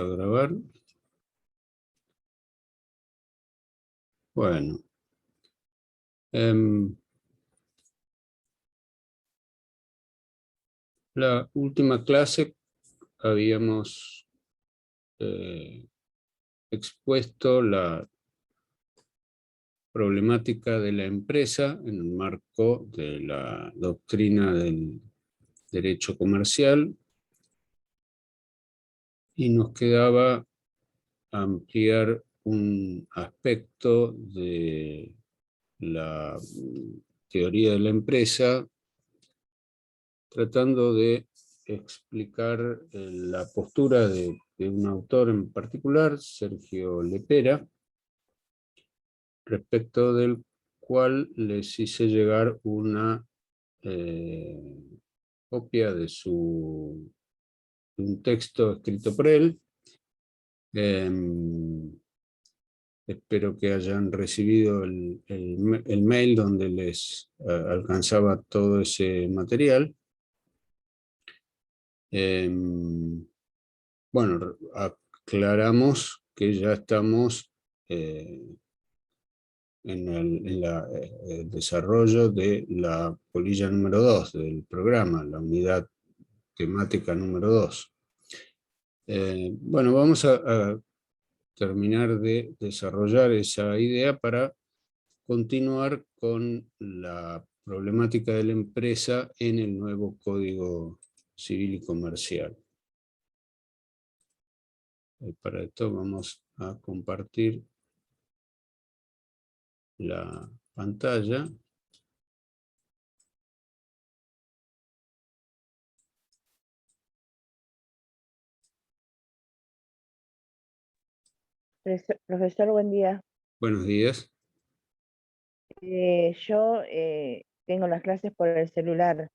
a grabar. Bueno. La última clase habíamos expuesto la problemática de la empresa en el marco de la doctrina del derecho comercial y nos quedaba ampliar un aspecto de la teoría de la empresa, tratando de explicar la postura de un autor en particular, Sergio Lepera, respecto del cual les hice llegar una copia de un texto escrito por él. Espero que hayan recibido el mail donde les alcanzaba todo ese material. Bueno, aclaramos que ya estamos en el desarrollo de la polilla número 2 del programa, la unidad temática número 2. Bueno, vamos a terminar de desarrollar esa idea para continuar con la problemática de la empresa en el nuevo Código Civil y Comercial. Para esto vamos a compartir la pantalla. Profesor, buen día. Buenos días. Yo tengo las clases por el celular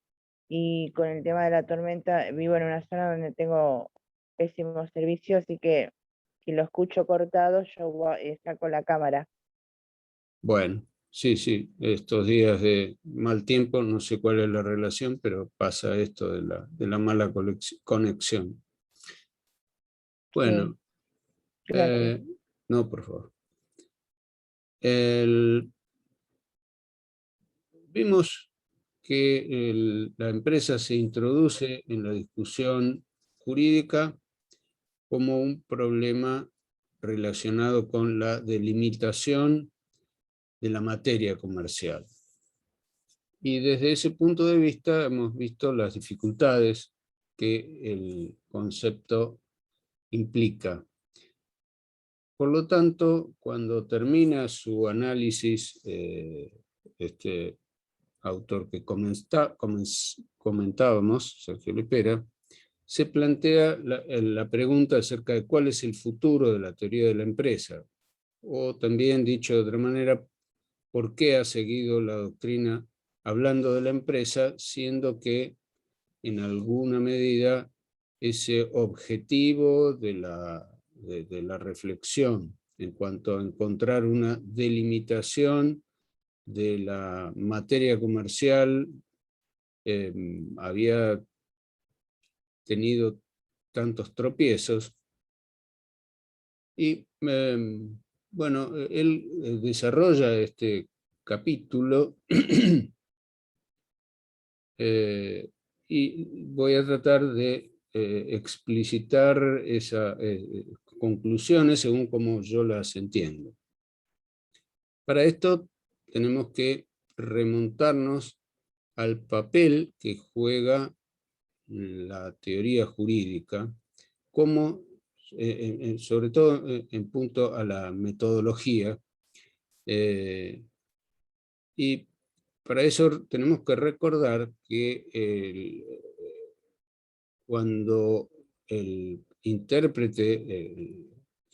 y con el tema de la tormenta vivo en una zona donde tengo pésimos servicios, así que si lo escucho cortado yo saco la cámara. Bueno, sí, estos días de mal tiempo, no sé cuál es la relación, pero pasa esto de la mala conexión. Bueno, Gracias. no, por favor. Vimos que la empresa se introduce en la discusión jurídica como un problema relacionado con la delimitación de la materia comercial. Y desde ese punto de vista hemos visto las dificultades que el concepto implica. Por lo tanto, cuando termina su análisis, este autor que comentábamos, Sergio Lepera, se plantea la pregunta acerca de cuál es el futuro de la teoría de la empresa, o también dicho de otra manera, por qué ha seguido la doctrina hablando de la empresa, siendo que en alguna medida ese objetivo de la reflexión en cuanto a encontrar una delimitación de la materia comercial había tenido tantos tropiezos. Y bueno, él desarrolla este capítulo y voy a tratar de explicitar esas conclusiones según como yo las entiendo. Para esto tenemos que remontarnos al papel que juega la teoría jurídica, como, sobre todo en punto a la metodología, y para eso tenemos que recordar que cuando el intérprete,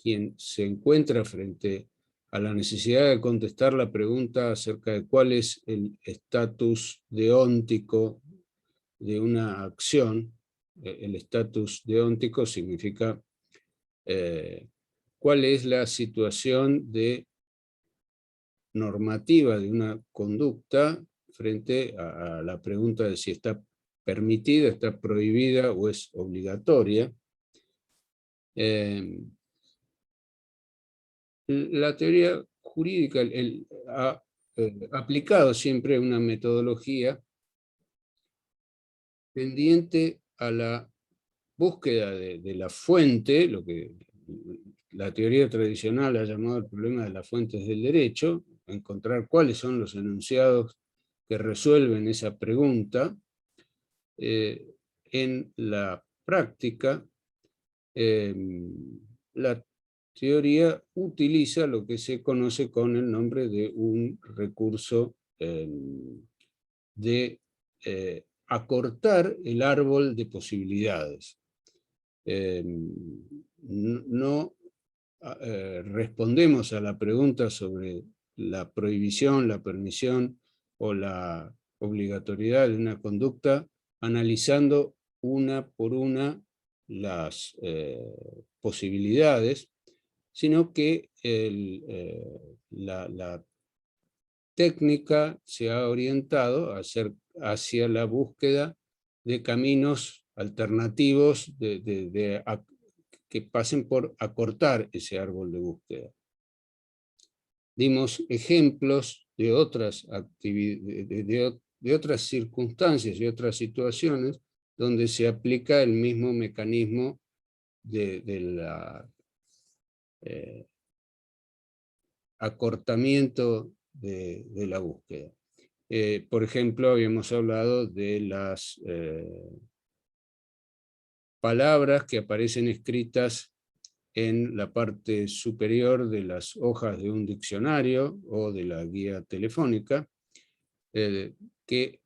quien se encuentra frente a la necesidad de contestar la pregunta acerca de cuál es el estatus deóntico de una acción, el estatus deóntico significa cuál es la situación de normativa de una conducta frente a la pregunta de si está permitida, está prohibida o es obligatoria. La teoría jurídica ha aplicado siempre una metodología tendiente a la búsqueda de la fuente, lo que la teoría tradicional ha llamado el problema de las fuentes del derecho, encontrar cuáles son los enunciados que resuelven esa pregunta. En la práctica, la teoría utiliza lo que se conoce con el nombre de un recurso de acortar el árbol de posibilidades. No respondemos a la pregunta sobre la prohibición, la permisión o la obligatoriedad de una conducta analizando una por una las posibilidades, sino que la técnica se ha orientado hacia la búsqueda de caminos alternativos que pasen por acortar ese árbol de búsqueda. Dimos ejemplos de otras de otras circunstancias y otras situaciones donde se aplica el mismo mecanismo del acortamiento de la búsqueda. Por ejemplo, habíamos hablado de las palabras que aparecen escritas en la parte superior de las hojas de un diccionario o de la guía telefónica, que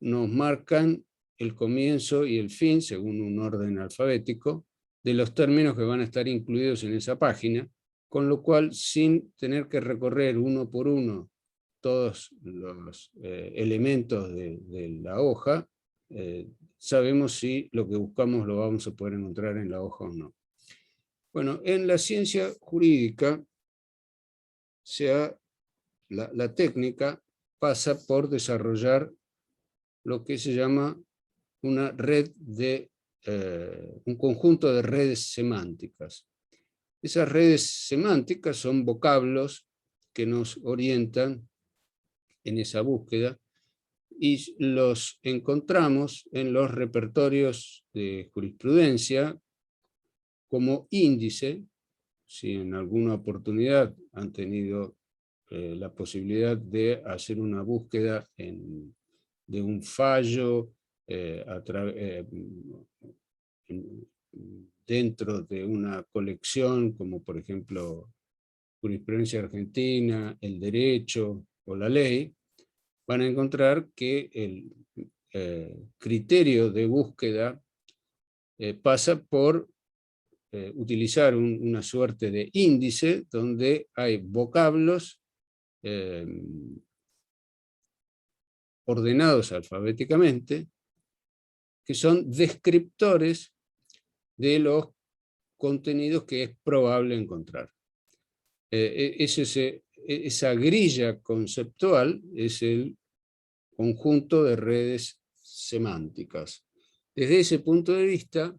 nos marcan el comienzo y el fin, según un orden alfabético, de los términos que van a estar incluidos en esa página, con lo cual, sin tener que recorrer uno por uno todos los elementos de la hoja, sabemos si lo que buscamos lo vamos a poder encontrar en la hoja o no. Bueno, en la ciencia jurídica, la técnica pasa por desarrollar lo que se llama una red un conjunto de redes semánticas. Esas redes semánticas son vocablos que nos orientan en esa búsqueda y los encontramos en los repertorios de jurisprudencia como índice, si en alguna oportunidad han tenido la posibilidad de hacer una búsqueda de un fallo dentro de una colección, como por ejemplo jurisprudencia argentina, el derecho o la ley, van a encontrar que el criterio de búsqueda pasa por utilizar una suerte de índice donde hay vocablos ordenados alfabéticamente que son descriptores de los contenidos que es probable encontrar. Esa grilla conceptual es el conjunto de redes semánticas. Desde ese punto de vista,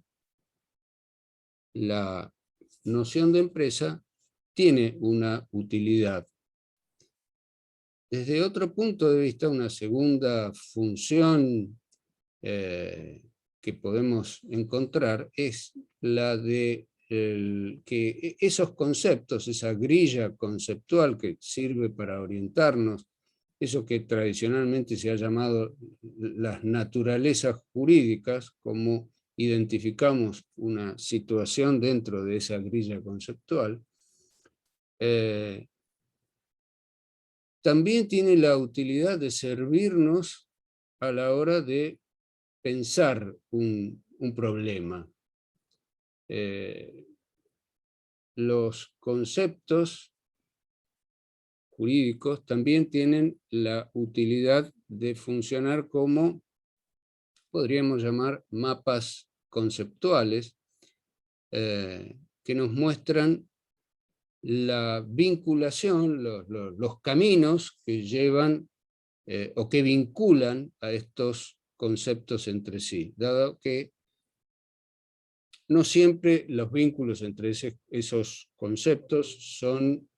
la noción de empresa tiene una utilidad. Desde otro punto de vista, una segunda función que podemos encontrar es la de que esos conceptos, esa grilla conceptual que sirve para orientarnos, eso que tradicionalmente se ha llamado las naturalezas jurídicas, como identificamos una situación dentro de esa grilla conceptual, también tiene la utilidad de servirnos a la hora de pensar un problema. Los conceptos jurídicos también tienen la utilidad de funcionar como, podríamos llamar, mapas conceptuales que nos muestran la vinculación, los caminos que llevan o que vinculan a estos conceptos entre sí, dado que no siempre los vínculos entre esos conceptos son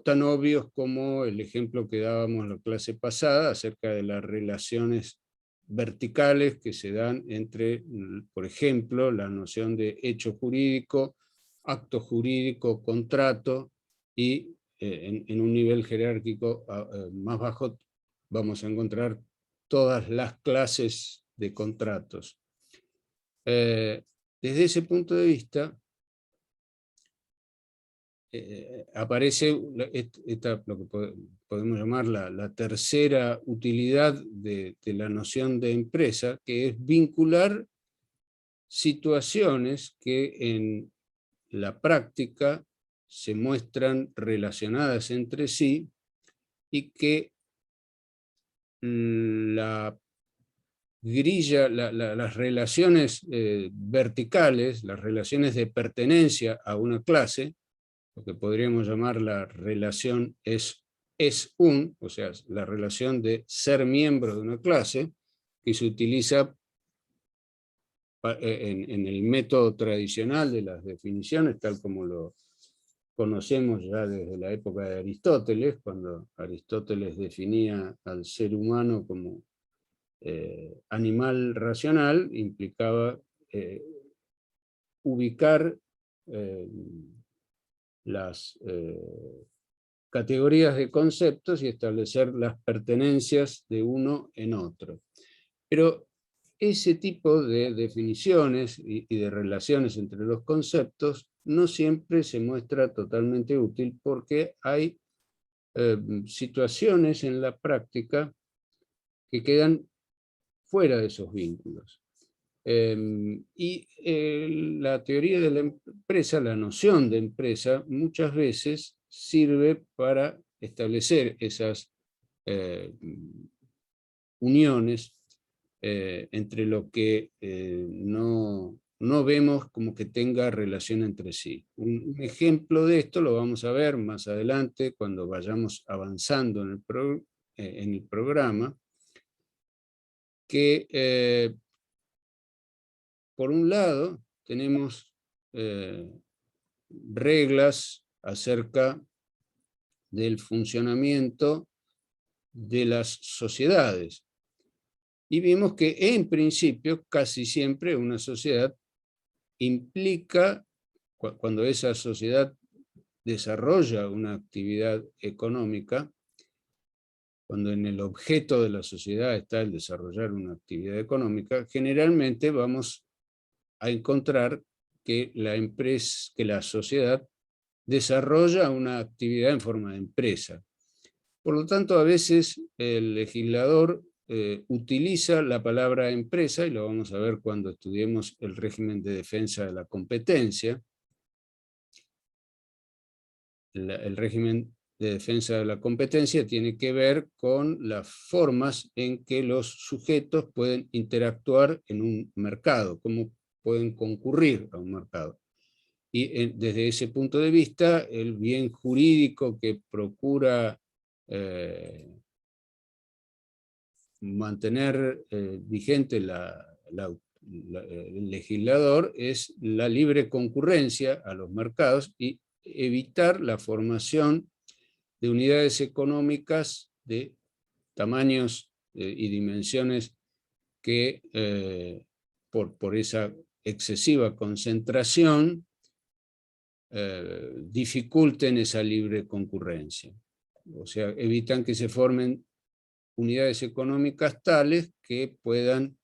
tan obvios como el ejemplo que dábamos en la clase pasada acerca de las relaciones verticales que se dan entre, por ejemplo, la noción de hecho jurídico, acto jurídico, contrato, y en un nivel jerárquico más bajo vamos a encontrar todas las clases de contratos. Desde ese punto de vista, aparece lo que podemos llamar la tercera utilidad de la noción de empresa, que es vincular situaciones que en la práctica se muestran relacionadas entre sí y que las relaciones verticales, las relaciones de pertenencia a una clase, lo que podríamos llamar la relación es-un, o sea, la relación de ser miembro de una clase, que se utiliza en el método tradicional de las definiciones, tal como lo conocemos ya desde la época de Aristóteles, cuando Aristóteles definía al ser humano como animal racional, implicaba ubicar las categorías de conceptos y establecer las pertenencias de uno en otro. Pero ese tipo de definiciones y de relaciones entre los conceptos no siempre se muestra totalmente útil, porque hay situaciones en la práctica que quedan fuera de esos vínculos. La teoría de la empresa, la noción de empresa, muchas veces sirve para establecer esas uniones entre lo que no vemos como que tenga relación entre sí. Un ejemplo de esto lo vamos a ver más adelante cuando vayamos avanzando en el programa, que por un lado tenemos reglas acerca del funcionamiento de las sociedades. Y vimos que en principio casi siempre una sociedad implica, cuando esa sociedad desarrolla una actividad económica, cuando en el objeto de la sociedad está el desarrollar una actividad económica, generalmente vamos a encontrar que la sociedad desarrolla una actividad en forma de empresa. Por lo tanto, a veces el legislador utiliza la palabra empresa, y lo vamos a ver cuando estudiemos el régimen de defensa de la competencia. El régimen de defensa de la competencia tiene que ver con las formas en que los sujetos pueden interactuar en un mercado, cómo pueden concurrir a un mercado. Y desde ese punto de vista, el bien jurídico que procura mantener vigente el legislador es la libre concurrencia a los mercados y evitar la formación de unidades económicas de tamaños y dimensiones que por esa excesiva concentración dificulten esa libre concurrencia. O sea, evitan que se formen unidades económicas tales que puedan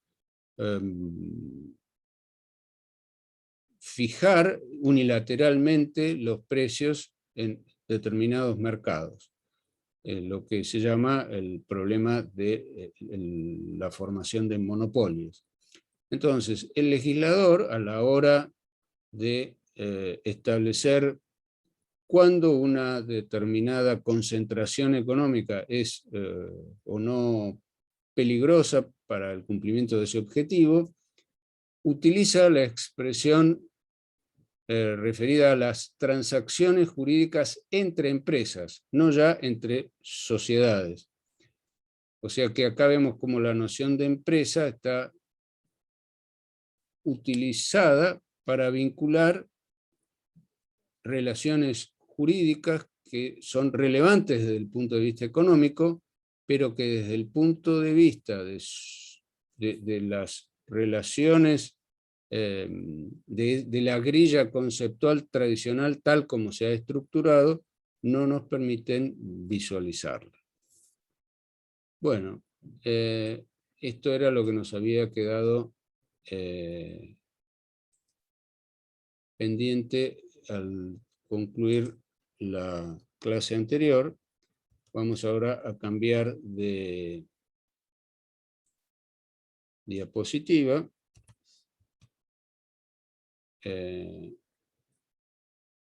fijar unilateralmente los precios en determinados mercados, lo que se llama el problema de la formación de monopolios. Entonces, el legislador, a la hora de establecer cuándo una determinada concentración económica es o no peligrosa para el cumplimiento de ese objetivo, utiliza la expresión referida a las transacciones jurídicas entre empresas, no ya entre sociedades. O sea que acá vemos como la noción de empresa está utilizada para vincular relaciones jurídicas que son relevantes desde el punto de vista económico, pero que desde el punto de vista de las relaciones de la grilla conceptual tradicional tal como se ha estructurado, no nos permiten visualizarla. Bueno, esto era lo que nos había quedado pendiente al concluir la clase anterior. Vamos ahora a cambiar de diapositiva.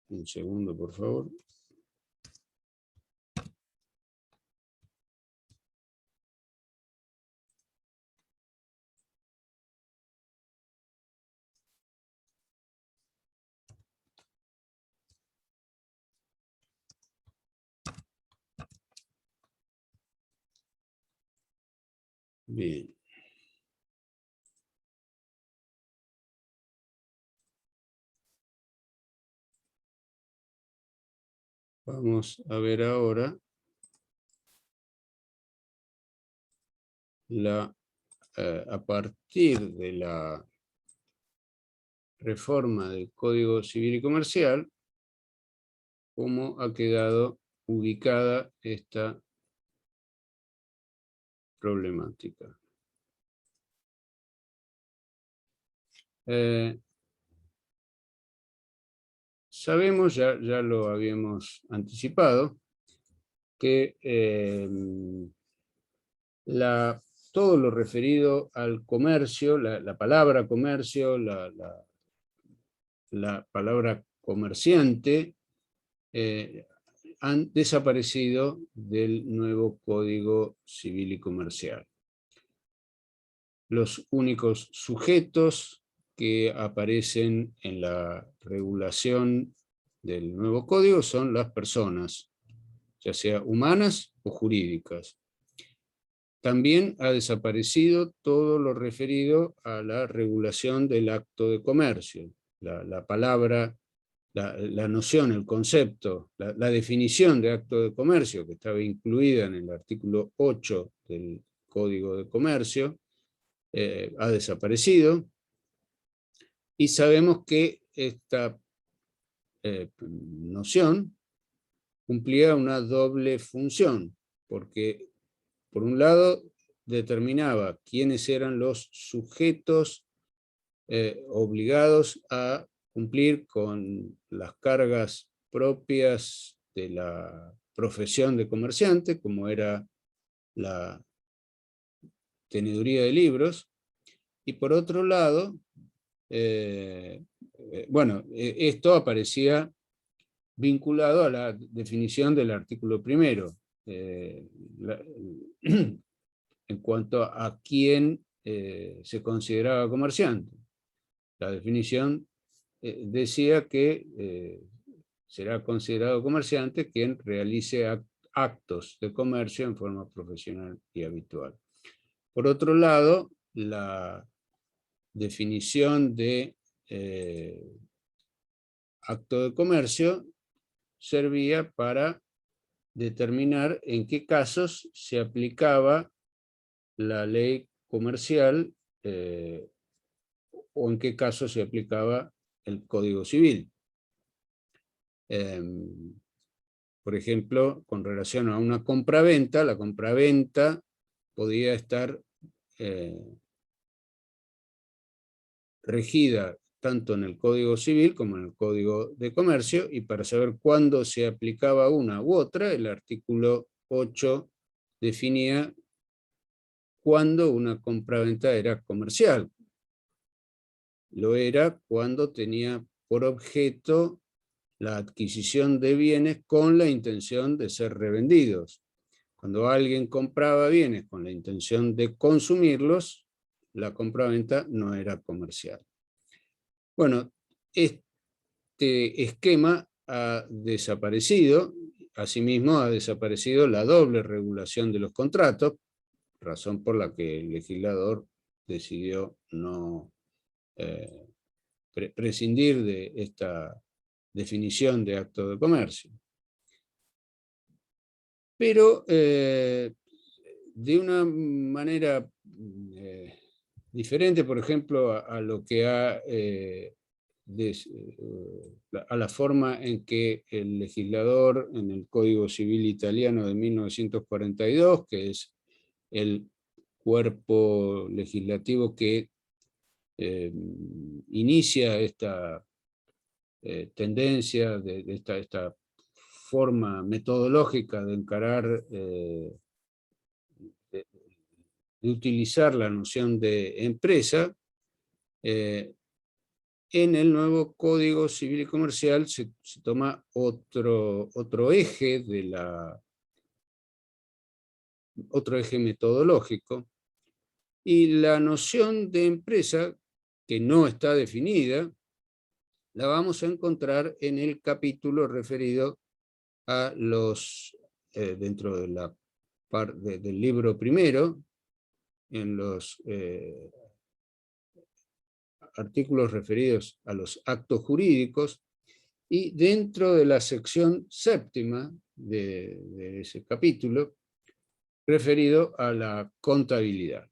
Un segundo, por favor. Bien. Vamos a ver ahora a partir de la reforma del Código Civil y Comercial, cómo ha quedado ubicada esta problemática. Sabemos, ya lo habíamos anticipado, que todo lo referido al comercio, la palabra comercio, la palabra comerciante, han desaparecido del nuevo Código Civil y Comercial. Los únicos sujetos que aparecen en la regulación del nuevo código son las personas, ya sea humanas o jurídicas. También ha desaparecido todo lo referido a la regulación del acto de comercio. La palabra, la noción, el concepto, la definición de acto de comercio, que estaba incluida en el artículo 8 del Código de Comercio, ha desaparecido, y sabemos que esta noción cumplía una doble función, porque por un lado determinaba quiénes eran los sujetos obligados a cumplir con las cargas propias de la profesión de comerciante, como era la teneduría de libros, y por otro lado, esto aparecía vinculado a la definición del artículo primero, en cuanto a quién se consideraba comerciante. La definición decía que será considerado comerciante quien realice actos de comercio en forma profesional y habitual. Por otro lado, la definición de acto de comercio servía para determinar en qué casos se aplicaba la ley comercial o en qué casos se aplicaba el Código Civil. Por ejemplo, con relación a una compraventa, la compraventa podía estar regida tanto en el Código Civil como en el Código de Comercio, y para saber cuándo se aplicaba una u otra, el artículo 8 definía cuándo una compraventa era comercial. Lo era cuando tenía por objeto la adquisición de bienes con la intención de ser revendidos. Cuando alguien compraba bienes con la intención de consumirlos, la compraventa no era comercial. Bueno, este esquema ha desaparecido. Asimismo, ha desaparecido la doble regulación de los contratos, razón por la que el legislador decidió no prescindir de esta definición de acto de comercio. Pero de una manera diferente, por ejemplo, a lo que a la forma en que el legislador en el Código Civil Italiano de 1942, que es el cuerpo legislativo que inicia esta tendencia, esta forma metodológica de encarar, de utilizar la noción de empresa, en el nuevo Código Civil y Comercial se toma otro eje otro eje metodológico, y la noción de empresa, que no está definida, la vamos a encontrar en el capítulo referido a dentro de del libro primero, en los artículos referidos a los actos jurídicos, y dentro de la sección séptima de ese capítulo, referido a la contabilidad.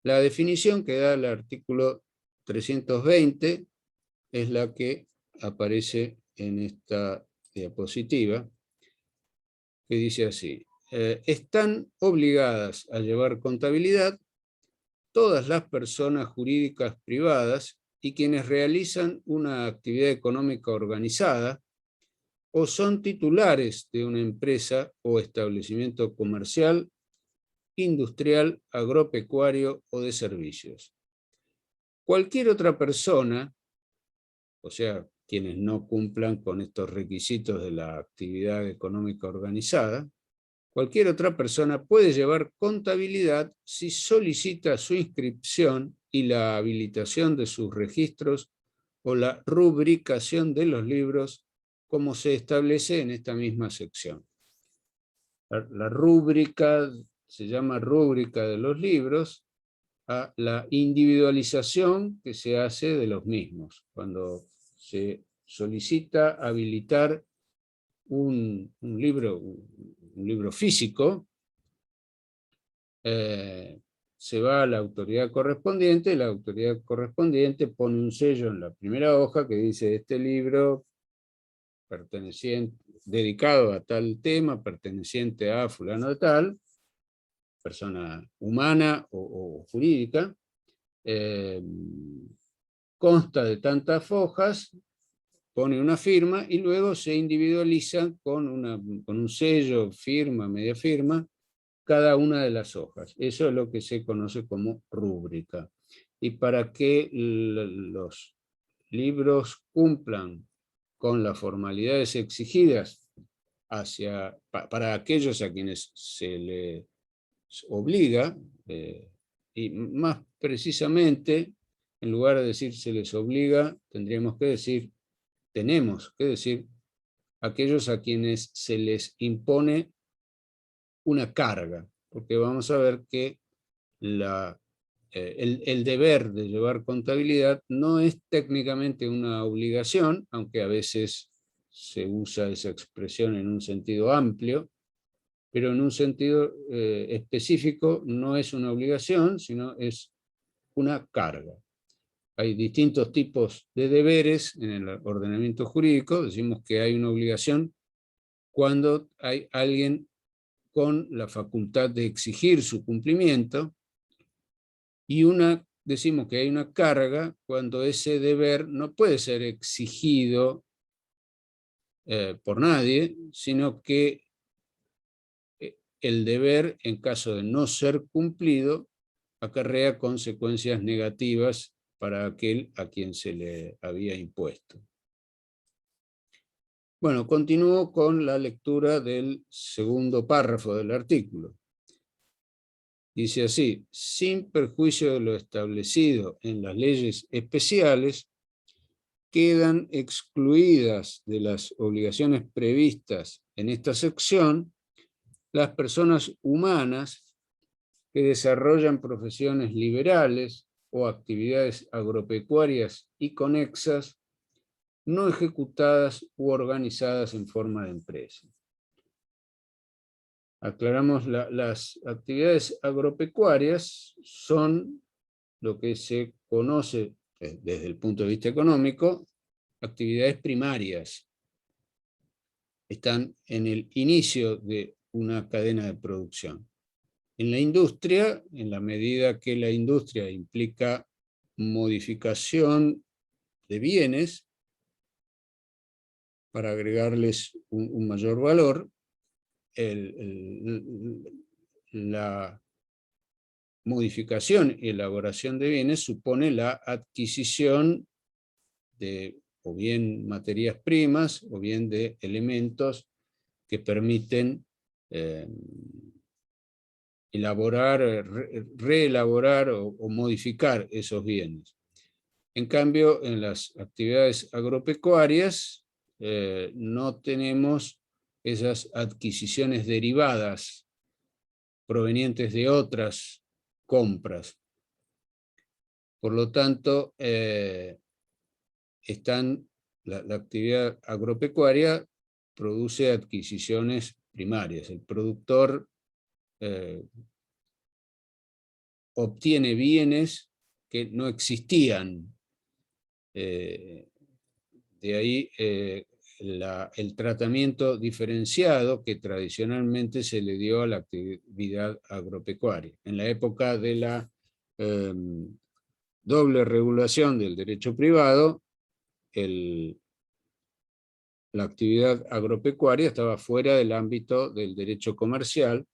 La definición que da el artículo 320 es la que aparece en esta diapositiva, que dice así: están obligadas a llevar contabilidad todas las personas jurídicas privadas y quienes realizan una actividad económica organizada o son titulares de una empresa o establecimiento comercial, industrial, agropecuario o de servicios. Cualquier otra persona, o sea, quienes no cumplan con estos requisitos de la actividad económica organizada, cualquier otra persona puede llevar contabilidad si solicita su inscripción y la habilitación de sus registros o la rubricación de los libros, como se establece en esta misma sección. La rúbrica se llama rúbrica de los libros a la individualización que se hace de los mismos. Cuando se solicita habilitar un libro físico, se va a la autoridad correspondiente, y la autoridad correspondiente pone un sello en la primera hoja que dice: este libro dedicado a tal tema, perteneciente a fulano de tal, persona humana o jurídica, consta de tantas hojas, pone una firma y luego se individualiza con un sello, firma, media firma, cada una de las hojas. Eso es lo que se conoce como rúbrica. Y para que los libros cumplan con las formalidades exigidas para aquellos a quienes se les obliga, y más precisamente, en lugar de decir se les obliga, tenemos que decir aquellos a quienes se les impone una carga, porque vamos a ver que el deber de llevar contabilidad no es técnicamente una obligación, aunque a veces se usa esa expresión en un sentido amplio, pero en un sentido específico no es una obligación, sino es una carga. Hay distintos tipos de deberes en el ordenamiento jurídico. Decimos que hay una obligación cuando hay alguien con la facultad de exigir su cumplimiento, y decimos que hay una carga cuando ese deber no puede ser exigido por nadie, sino que el deber, en caso de no ser cumplido, acarrea consecuencias negativas para aquel a quien se le había impuesto. Bueno, continúo con la lectura del segundo párrafo del artículo. Dice así: sin perjuicio de lo establecido en las leyes especiales, quedan excluidas de las obligaciones previstas en esta sección las personas humanas que desarrollan profesiones liberales o actividades agropecuarias y conexas no ejecutadas u organizadas en forma de empresa. Aclaramos, las actividades agropecuarias son lo que se conoce desde el punto de vista económico, actividades primarias. Están en el inicio de una cadena de producción. En la industria, en la medida que la industria implica modificación de bienes para agregarles un mayor valor, la modificación y elaboración de bienes supone la adquisición de o bien materias primas o bien de elementos que permiten elaborar, reelaborar o modificar esos bienes. En cambio, en las actividades agropecuarias no tenemos esas adquisiciones derivadas provenientes de otras compras. Por lo tanto, la actividad agropecuaria produce adquisiciones primarias. El productor obtiene bienes que no existían. De ahí el tratamiento diferenciado que tradicionalmente se le dio a la actividad agropecuaria. En la época de la doble regulación del derecho privado, la actividad agropecuaria estaba fuera del ámbito del derecho comercial,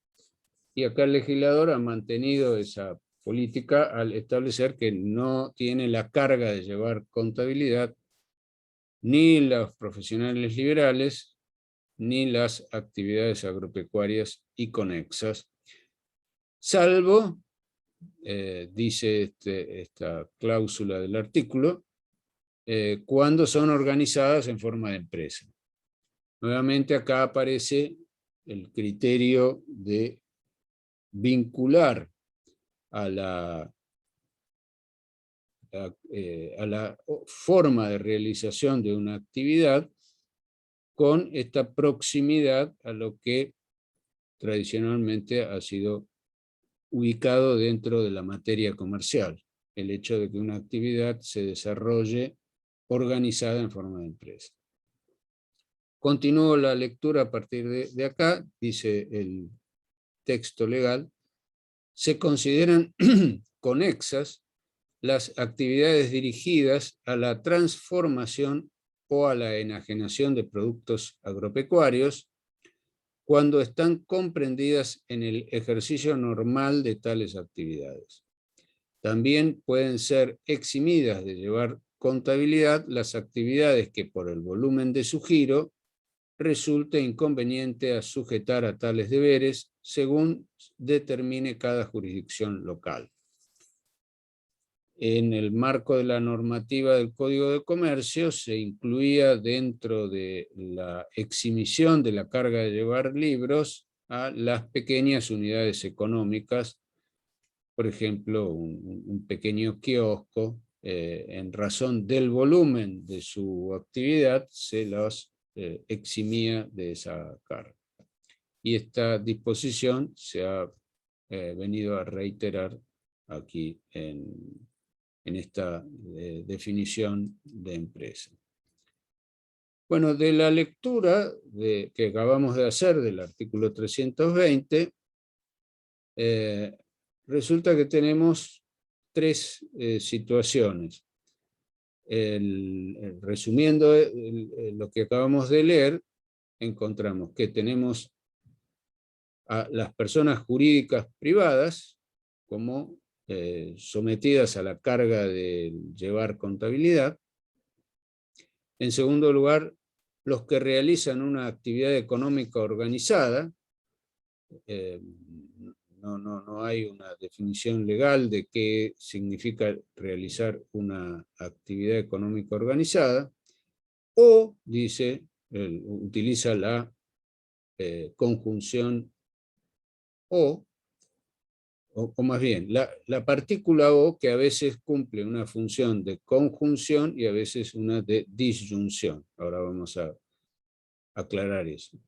y acá el legislador ha mantenido esa política al establecer que no tiene la carga de llevar contabilidad ni los profesionales liberales ni las actividades agropecuarias y conexas, salvo, dice esta cláusula del artículo, cuando son organizadas en forma de empresa. Nuevamente acá aparece el criterio de vincular a la forma de realización de una actividad con esta proximidad a lo que tradicionalmente ha sido ubicado dentro de la materia comercial, el hecho de que una actividad se desarrolle organizada en forma de empresa. Continúo la lectura a partir de acá, dice el texto legal: se consideran conexas las actividades dirigidas a la transformación o a la enajenación de productos agropecuarios cuando están comprendidas en el ejercicio normal de tales actividades. También pueden ser eximidas de llevar contabilidad las actividades que por el volumen de su giro resulte inconveniente a sujetar a tales deberes según determine cada jurisdicción local. En el marco de la normativa del Código de Comercio se incluía dentro de la exhibición de la carga de llevar libros a las pequeñas unidades económicas, por ejemplo, un pequeño kiosco, en razón del volumen de su actividad, se los eximía de esa carga. Y esta disposición se ha venido a reiterar aquí en esta definición de empresa. Bueno, de la lectura que acabamos de hacer del artículo 320, resulta que tenemos tres situaciones. Resumiendo lo que acabamos de leer, encontramos que tenemos a las personas jurídicas privadas como sometidas a la carga de llevar contabilidad. En segundo lugar, los que realizan una actividad económica organizada. No hay una definición legal de qué significa realizar una actividad económica organizada, o, dice, utiliza la conjunción o más bien, la partícula O, que a veces cumple una función de conjunción y a veces una de disyunción. Ahora vamos a aclarar eso.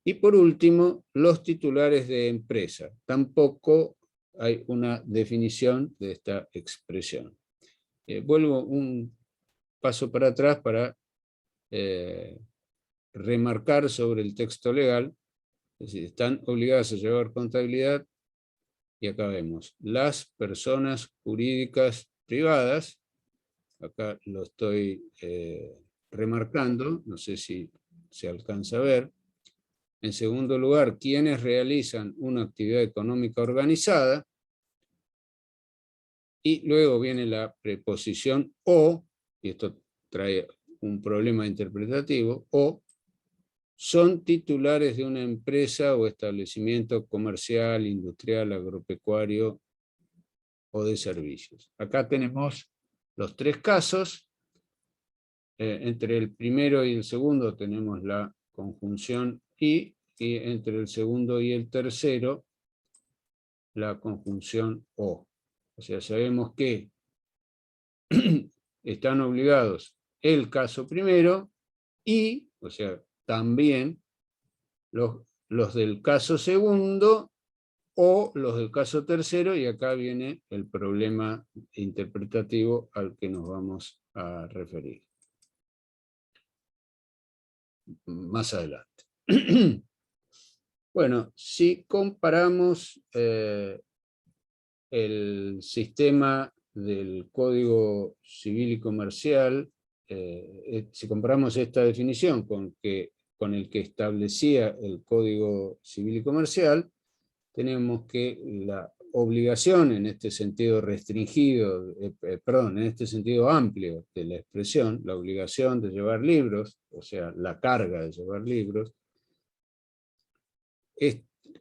Y por último, los titulares de empresa. Tampoco hay una definición de esta expresión. Vuelvo un paso para atrás para remarcar sobre el texto legal. Es decir, están obligadas a llevar contabilidad, y acá vemos las personas jurídicas privadas. Acá lo estoy remarcando, no sé si se alcanza a ver. En segundo lugar, quienes realizan una actividad económica organizada. Y luego viene la preposición o, y esto trae un problema interpretativo, o son titulares de una empresa o establecimiento comercial, industrial, agropecuario o de servicios. Acá tenemos los tres casos. Entre el primero y el segundo tenemos la conjunción y entre el segundo y el tercero la conjunción o. O sea, sabemos que están obligados el caso primero y, o sea, también los del caso segundo o los del caso tercero, y acá viene el problema interpretativo al que nos vamos a referir más adelante. Bueno, si comparamos el sistema del Código Civil y Comercial, si comparamos esta definición con el que establecía el Código Civil y Comercial, tenemos que la obligación en este sentido restringido, en este sentido amplio de la expresión, la obligación de llevar libros, o sea, la carga de llevar libros,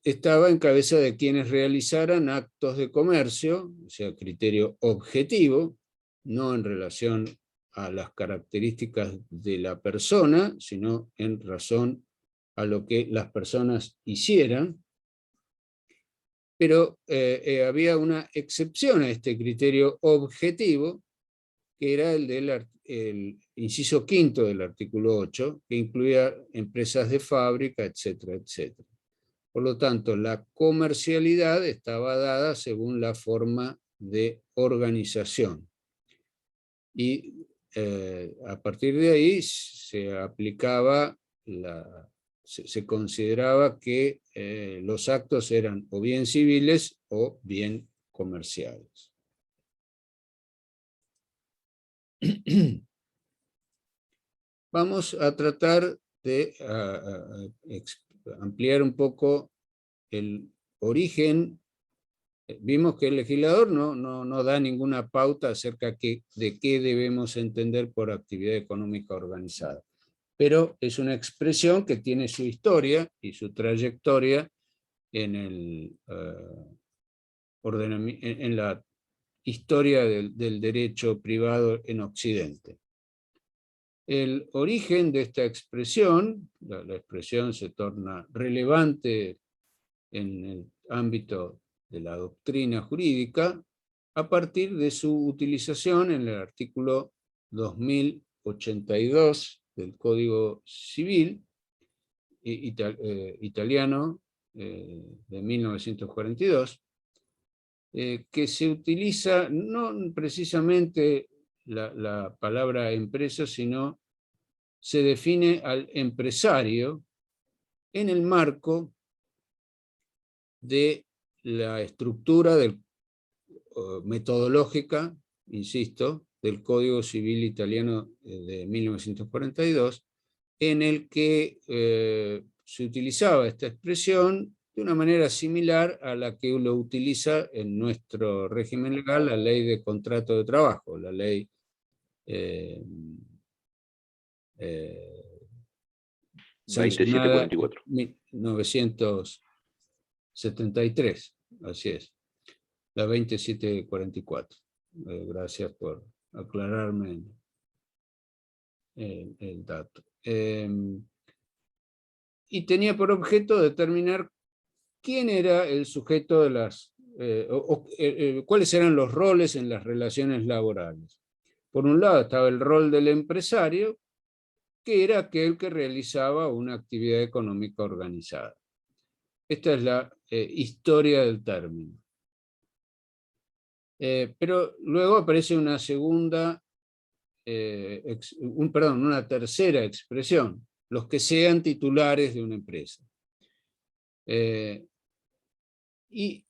estaba en cabeza de quienes realizaran actos de comercio, o sea, criterio objetivo, no en relación a las características de la persona, sino en razón a lo que las personas hicieran. Pero había una excepción a este criterio objetivo, que era el del inciso quinto del artículo 8, que incluía empresas de fábrica, etcétera, etcétera. Por lo tanto, la comercialidad estaba dada según la forma de organización. Y a partir de ahí se aplicaba, se consideraba que los actos eran o bien civiles o bien comerciales. Vamos a tratar de ampliar un poco el origen. Vimos que el legislador no da ninguna pauta acerca de qué debemos entender por actividad económica organizada, pero es una expresión que tiene su historia y su trayectoria en la historia del derecho privado en Occidente. El origen de esta expresión, la expresión se torna relevante en el ámbito de la doctrina jurídica a partir de su utilización en el artículo 2082 del Código Civil italiano de 1942, que se utiliza no precisamente la palabra empresa, sino se define al empresario en el marco de la estructura metodológica, insisto, del Código Civil italiano de 1942, en el que se utilizaba esta expresión de una manera similar a la que lo utiliza en nuestro régimen legal la ley de contrato de trabajo, la ley 2744. 1973, así es, la 2744. Gracias por aclararme el dato. Y tenía por objeto determinar ¿quién era el sujeto de las... cuáles eran los roles en las relaciones laborales? Por un lado estaba el rol del empresario, que era aquel que realizaba una actividad económica organizada. Esta es la historia del término. Pero luego aparece una segunda, una tercera expresión, los que sean titulares de una empresa. Y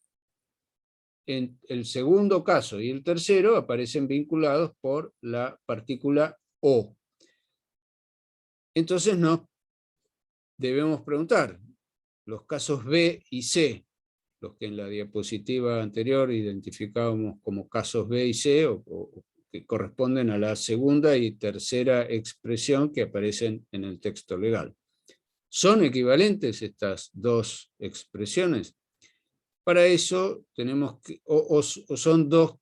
en el segundo caso y el tercero aparecen vinculados por la partícula o. Entonces nos debemos preguntar, los casos B y C, los que en la diapositiva anterior identificábamos como casos B y C, o que corresponden a la segunda y tercera expresión que aparecen en el texto legal. ¿Son equivalentes estas dos expresiones? Para eso tenemos que, o son dos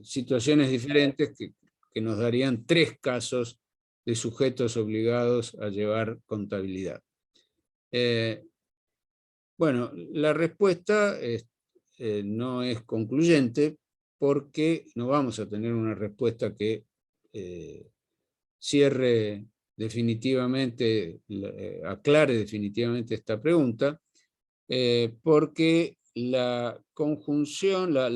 situaciones diferentes que nos darían tres casos de sujetos obligados a llevar contabilidad. Bueno, la respuesta no es concluyente porque no vamos a tener una respuesta que cierre definitivamente, aclare definitivamente esta pregunta, porque la conjunción, la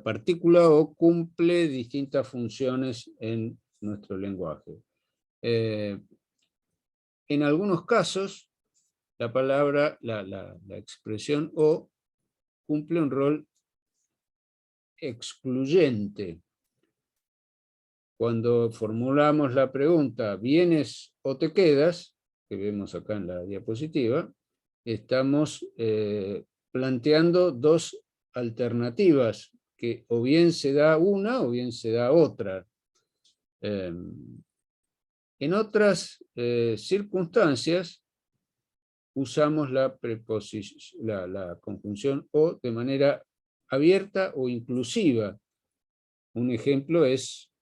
partícula o cumple distintas funciones en nuestro lenguaje. En algunos casos, la palabra, la expresión o cumple un rol excluyente. Cuando formulamos la pregunta, ¿vienes o te quedas?, que vemos acá en la diapositiva, estamos planteando dos alternativas, que o bien se da una o bien se da otra. En otras circunstancias, usamos la conjunción o de manera abierta o inclusiva. Un ejemplo es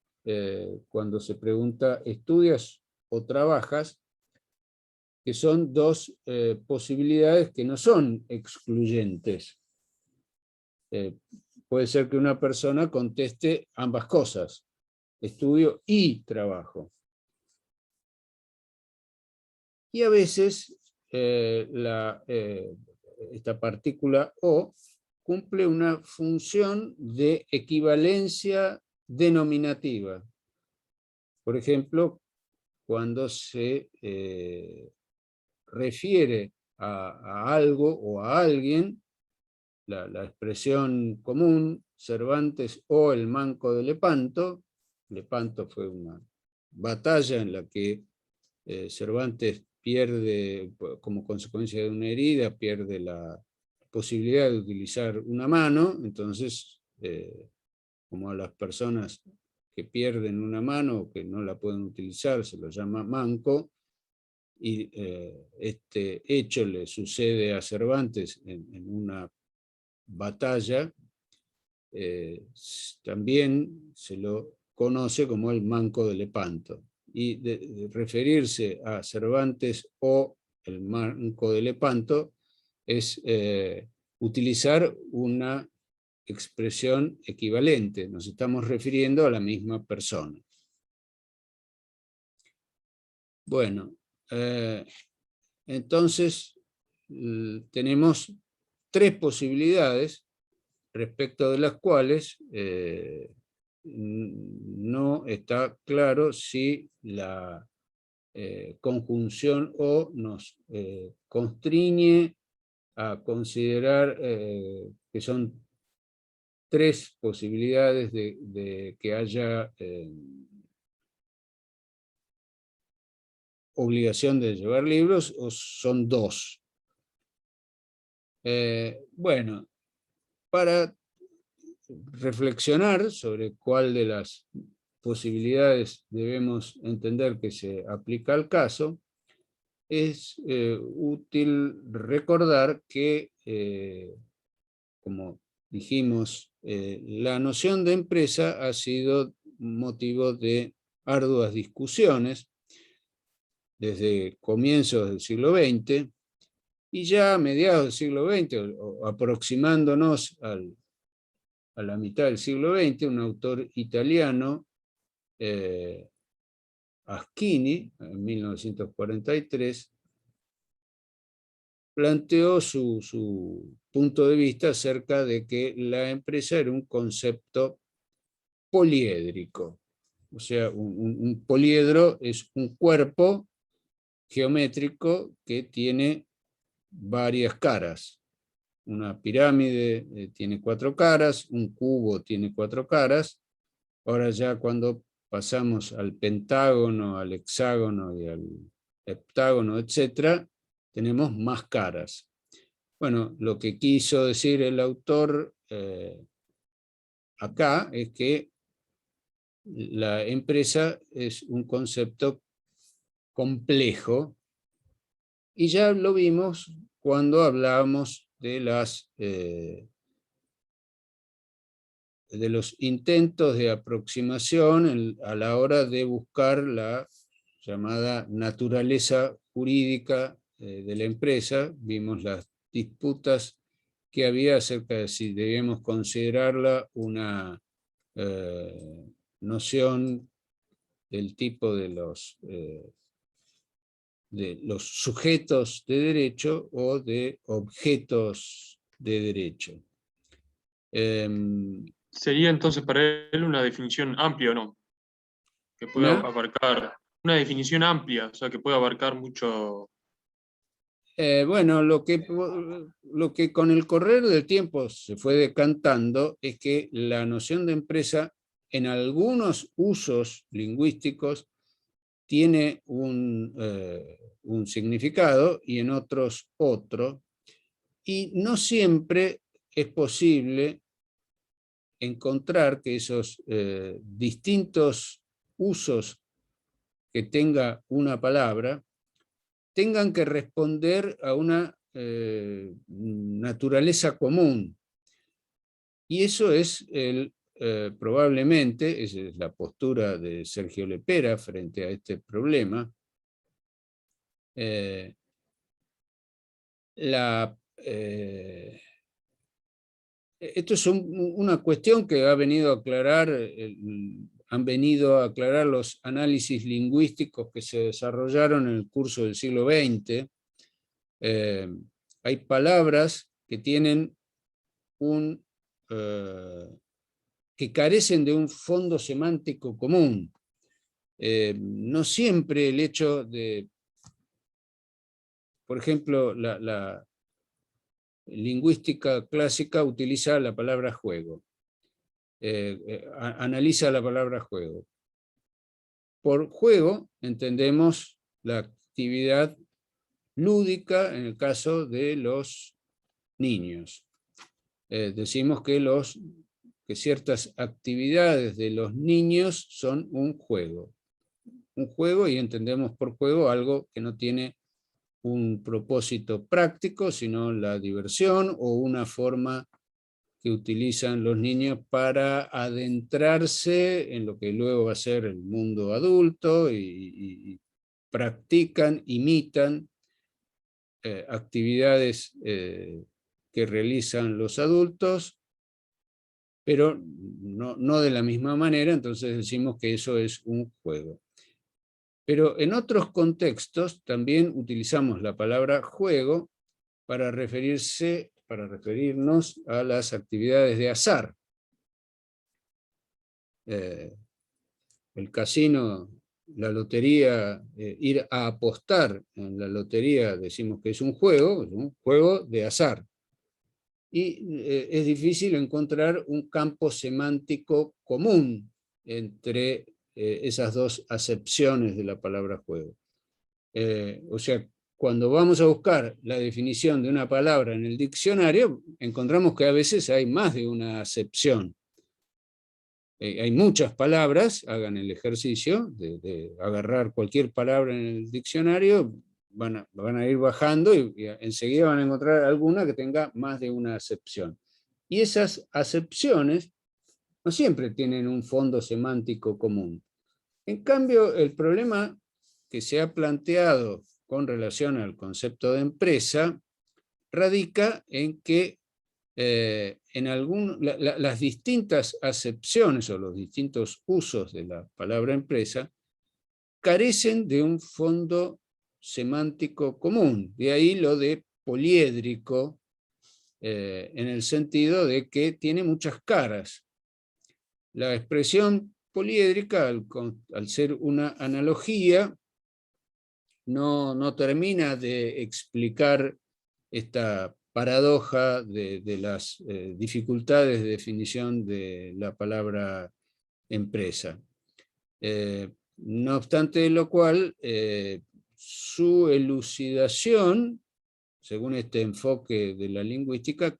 cuando se pregunta, ¿estudias o trabajas?, que son dos posibilidades que no son excluyentes. Puede ser que una persona conteste ambas cosas, estudio y trabajo. Y a veces esta partícula o cumple una función de equivalencia denominativa. Por ejemplo, cuando se refiere a algo o a alguien, la expresión común, Cervantes o el manco de Lepanto. Lepanto fue una batalla en la que Cervantes pierde, como consecuencia de una herida, pierde la posibilidad de utilizar una mano. Entonces, como a las personas que pierden una mano o que no la pueden utilizar, se lo llama manco, y este hecho le sucede a Cervantes en una batalla, también se lo conoce como el manco de Lepanto. Y de referirse a Cervantes o el manco de Lepanto es utilizar una expresión equivalente, nos estamos refiriendo a la misma persona. Bueno, entonces tenemos tres posibilidades respecto de las cuales no está claro si la conjunción o nos constriñe a considerar que son tres posibilidades de que haya obligación de llevar libros, o son dos. Bueno, para reflexionar sobre cuál de las posibilidades debemos entender que se aplica al caso, es útil recordar que, como dijimos, la noción de empresa ha sido motivo de arduas discusiones desde comienzos del siglo XX, Y ya a mediados del siglo XX, o aproximándonos a la mitad del siglo XX, un autor italiano, Aschini, en 1943, planteó su punto de vista acerca de que la empresa era un concepto poliédrico. O sea, un poliedro es un cuerpo geométrico que tiene varias caras. Una pirámide tiene 4 caras, un cubo tiene 4 caras. Ahora ya cuando pasamos al pentágono, al hexágono y al heptágono, etc., tenemos más caras. Bueno, lo que quiso decir el autor acá es que la empresa es un concepto complejo, y ya lo vimos cuando hablábamos de los intentos de aproximación a la hora de buscar la llamada naturaleza jurídica de la empresa. Vimos las disputas que había acerca de si debíamos considerarla una noción del tipo de los sujetos de derecho o de objetos de derecho. Sería entonces para él una definición amplia, ¿o no? Que pueda abarcar, una definición amplia, o sea, que pueda abarcar mucho. Bueno, lo que con el correr del tiempo se fue decantando es que la noción de empresa en algunos usos lingüísticos tiene un significado y en otros otro, y no siempre es posible encontrar que esos distintos usos que tenga una palabra tengan que responder a una naturaleza común. Y eso es probablemente, esa es la postura de Sergio Lepera frente a este problema. Esto es una cuestión que han venido a aclarar los análisis lingüísticos que se desarrollaron en el curso del siglo XX. Hay palabras que tienen que carecen de un fondo semántico común. No siempre el hecho de, por ejemplo, la lingüística clásica utiliza la palabra juego, analiza la palabra juego. Por juego entendemos la actividad lúdica en el caso de los niños. Decimos que ciertas actividades de los niños son un juego. Un juego, y entendemos por juego algo que no tiene un propósito práctico, sino la diversión o una forma que utilizan los niños para adentrarse en lo que luego va a ser el mundo adulto y practican, imitan actividades que realizan los adultos, pero no de la misma manera. Entonces decimos que eso es un juego. Pero en otros contextos también utilizamos la palabra juego para referirnos a las actividades de azar. El casino, la lotería, ir a apostar en la lotería, decimos que es un juego de azar. Y es difícil encontrar un campo semántico común entre esas dos acepciones de la palabra juego. O sea, cuando vamos a buscar la definición de una palabra en el diccionario, encontramos que a veces hay más de una acepción. Hay muchas palabras, hagan el ejercicio de agarrar cualquier palabra en el diccionario, van a ir bajando y enseguida van a encontrar alguna que tenga más de una acepción. Y esas acepciones no siempre tienen un fondo semántico común. En cambio, el problema que se ha planteado con relación al concepto de empresa radica en que las distintas acepciones o los distintos usos de la palabra empresa carecen de un fondo semántico común. De ahí lo de poliédrico, en el sentido de que tiene muchas caras. La expresión poliédrica, al ser una analogía, no termina de explicar esta paradoja de las dificultades de definición de la palabra empresa. No obstante lo cual, su elucidación, según este enfoque de la lingüística,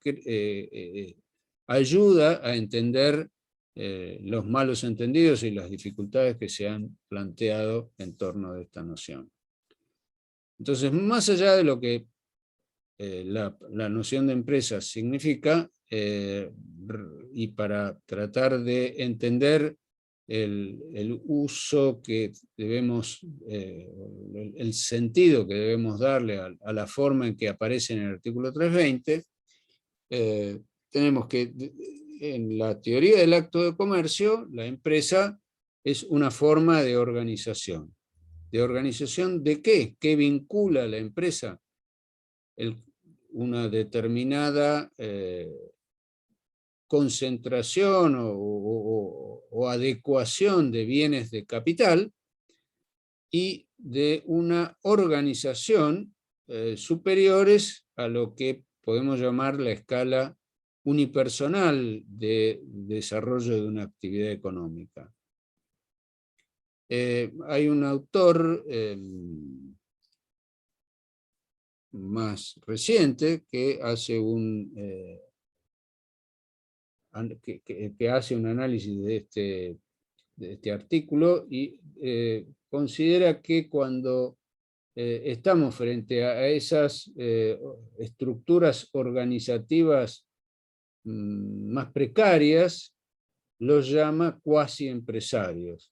ayuda a entender los malos entendidos y las dificultades que se han planteado en torno de esta noción. Entonces, más allá de lo que la noción de empresa significa, y para tratar de entender el uso que debemos, el sentido que debemos darle a la forma en que aparece en el artículo 320, tenemos que, en la teoría del acto de comercio, la empresa es una forma de organización. ¿De organización de qué? ¿Qué vincula a la empresa? Una determinada concentración o adecuación de bienes de capital y de una organización superiores a lo que podemos llamar la escala unipersonal de desarrollo de una actividad económica. Hay un autor más reciente que hace que hace un análisis de este artículo y considera que cuando estamos frente a esas estructuras organizativas más precarias, los llama cuasi empresarios.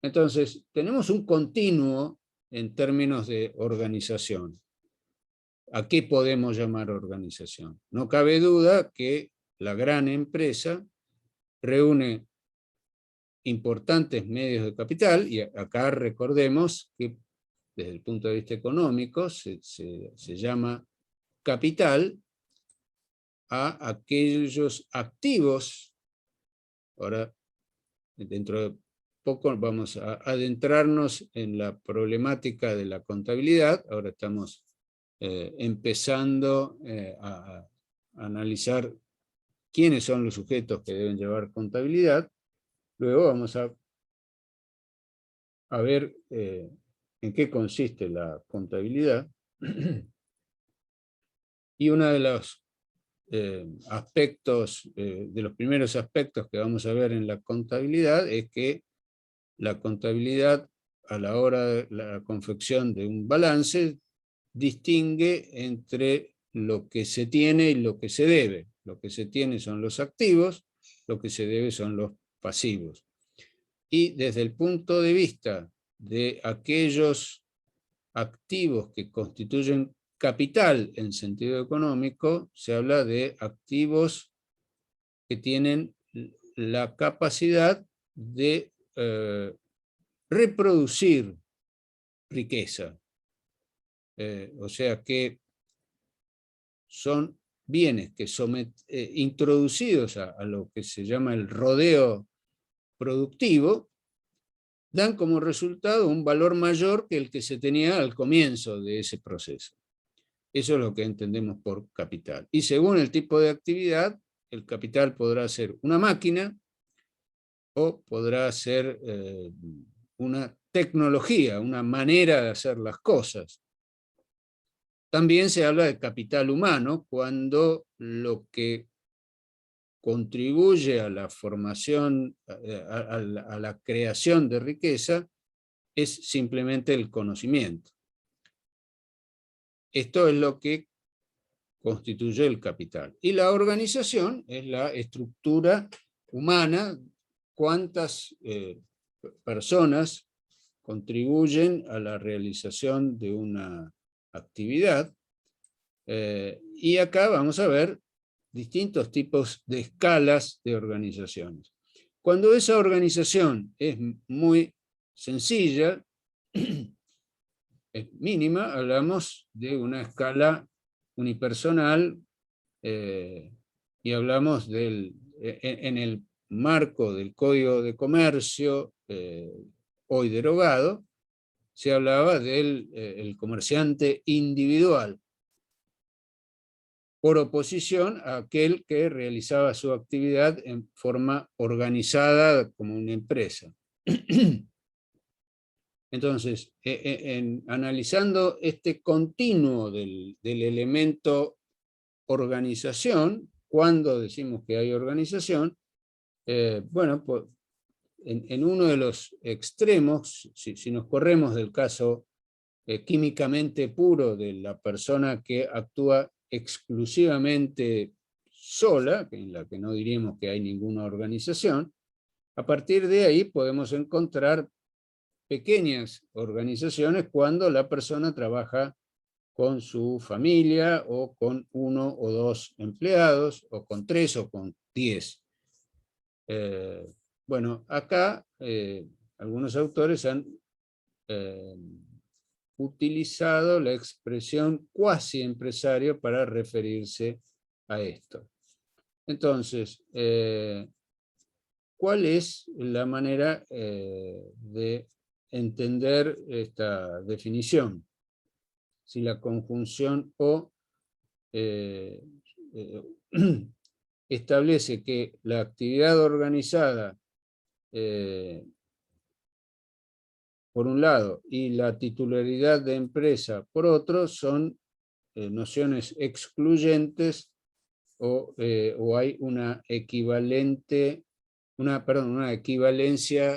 Entonces, tenemos un continuo en términos de organización. ¿A qué podemos llamar organización? No cabe duda que la gran empresa reúne importantes medios de capital, y acá recordemos que desde el punto de vista económico se llama capital a aquellos activos. Ahora, dentro de poco vamos a adentrarnos en la problemática de la contabilidad. Ahora estamos empezando a analizar quiénes son los sujetos que deben llevar contabilidad. Luego vamos a ver en qué consiste la contabilidad. Y uno de los aspectos, de los primeros aspectos que vamos a ver en la contabilidad, es que la contabilidad, a la hora de la confección de un balance, distingue entre lo que se tiene y lo que se debe. Lo que se tiene son los activos, lo que se debe son los pasivos. Y desde el punto de vista de aquellos activos que constituyen capital en sentido económico, se habla de activos que tienen la capacidad de reproducir riqueza. O sea que son bienes que son introducidos a lo que se llama el rodeo productivo, dan como resultado un valor mayor que el que se tenía al comienzo de ese proceso. Eso es lo que entendemos por capital. Y según el tipo de actividad, el capital podrá ser una máquina o podrá ser una tecnología, una manera de hacer las cosas. También se habla de capital humano cuando lo que contribuye a la formación, a la creación de riqueza, es simplemente el conocimiento. Esto es lo que constituye el capital. Y la organización es la estructura humana, cuántas personas contribuyen a la realización de una actividad. Y acá vamos a ver distintos tipos de escalas de organizaciones. Cuando esa organización es muy sencilla, es mínima, hablamos de una escala unipersonal, y hablamos en el marco del Código de Comercio, hoy derogado, se hablaba del el comerciante individual, por oposición a aquel que realizaba su actividad en forma organizada como una empresa. Entonces, analizando este continuo del elemento organización, cuando decimos que hay organización, bueno, pues, en uno de los extremos, si nos corremos del caso químicamente puro de la persona que actúa exclusivamente sola, en la que no diríamos que hay ninguna organización, a partir de ahí podemos encontrar pequeñas organizaciones cuando la persona trabaja con su familia, o con 1 o 2 empleados, o con 3 o con 10. Bueno, acá algunos autores han utilizado la expresión cuasi empresario para referirse a esto. Entonces, ¿cuál es la manera de entender esta definición? Si la conjunción o establece que la actividad organizada, por un lado, y la titularidad de empresa por otro, son nociones excluyentes, o hay una equivalencia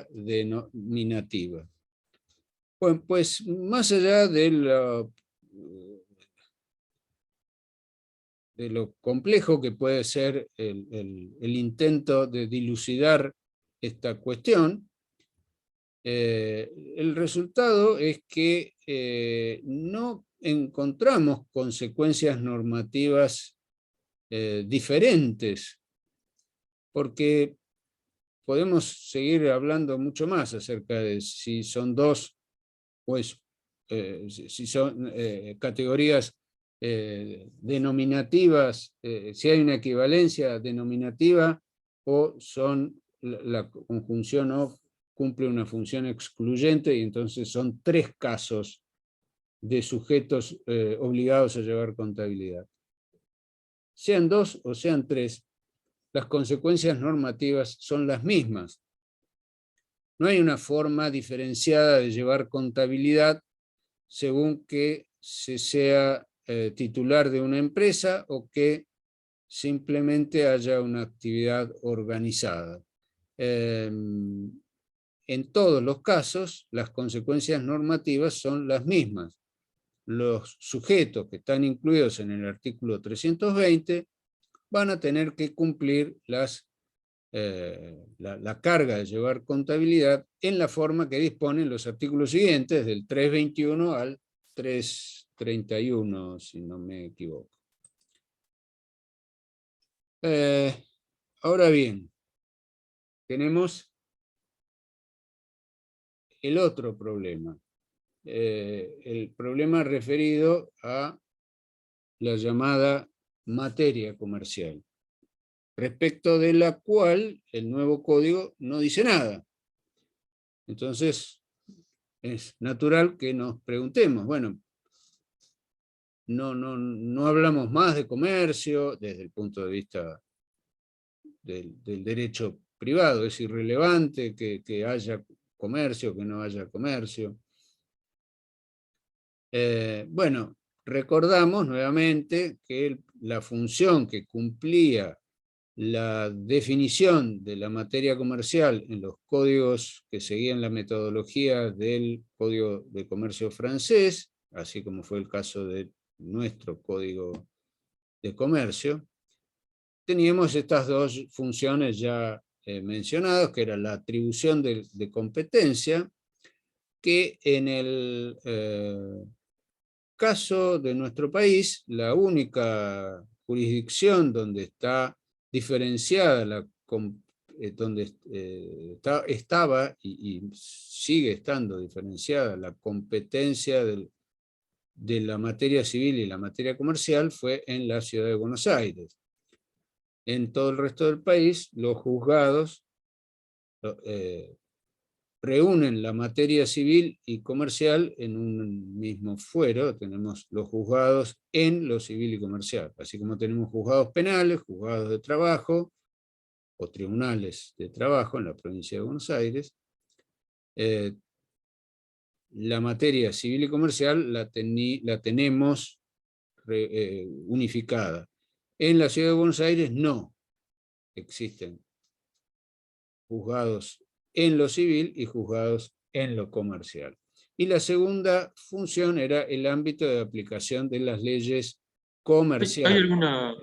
denominativa. Bueno, pues más allá de lo complejo que puede ser el intento de dilucidar esta cuestión, el resultado es que no encontramos consecuencias normativas diferentes, porque podemos seguir hablando mucho más acerca de si son dos, pues, si son categorías denominativas, si hay una equivalencia denominativa, o son la conjunción o cumple una función excluyente, y entonces son 3 casos de sujetos obligados a llevar contabilidad. Sean 2 o sean 3, las consecuencias normativas son las mismas. No hay una forma diferenciada de llevar contabilidad según que se sea titular de una empresa o que simplemente haya una actividad organizada. En todos los casos, las consecuencias normativas son las mismas. Los sujetos que están incluidos en el artículo 320 van a tener que cumplir la carga de llevar contabilidad en la forma que disponen los artículos siguientes, del 321 al 331, si no me equivoco. Ahora bien, tenemos el otro problema, el problema referido a la llamada materia comercial, respecto de la cual el nuevo código no dice nada. Entonces, es natural que nos preguntemos, bueno, no hablamos más de comercio desde el punto de vista del derecho privado, es irrelevante que haya comercio, que no haya comercio. Bueno, recordamos nuevamente que la función que cumplía la definición de la materia comercial en los códigos que seguían la metodología del Código de Comercio francés, así como fue el caso de nuestro Código de Comercio, teníamos estas 2 funciones ya mencionadas, que era la atribución de competencia, que en el caso de nuestro país, la única jurisdicción donde está diferenciada, donde estaba y sigue estando diferenciada la competencia de la materia civil y la materia comercial fue en la ciudad de Buenos Aires. En todo el resto del país, los juzgados reúnen la materia civil y comercial en un mismo fuero. Tenemos los juzgados en lo civil y comercial, así como tenemos juzgados penales, juzgados de trabajo o tribunales de trabajo en la provincia de Buenos Aires. La materia civil y comercial la tenemos unificada. En la ciudad de Buenos Aires no existen juzgados en lo civil y juzgados en lo comercial. Y la segunda función era el ámbito de aplicación de las leyes comerciales. ¿Hay una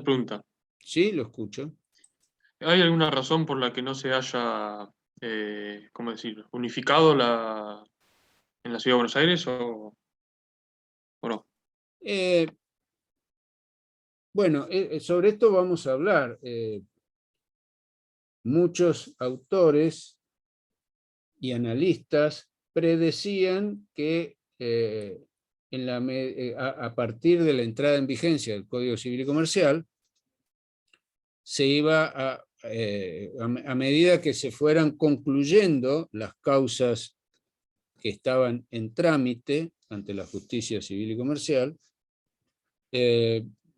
pregunta? Sí, lo escucho. ¿Hay alguna razón por la que no se haya, ¿cómo decir, unificado en la ciudad de Buenos Aires o no? Bueno, sobre esto vamos a hablar. Muchos autores y analistas predecían que a partir de la entrada en vigencia del Código Civil y Comercial, se iba a medida que se fueran concluyendo las causas que estaban en trámite ante la justicia civil y comercial,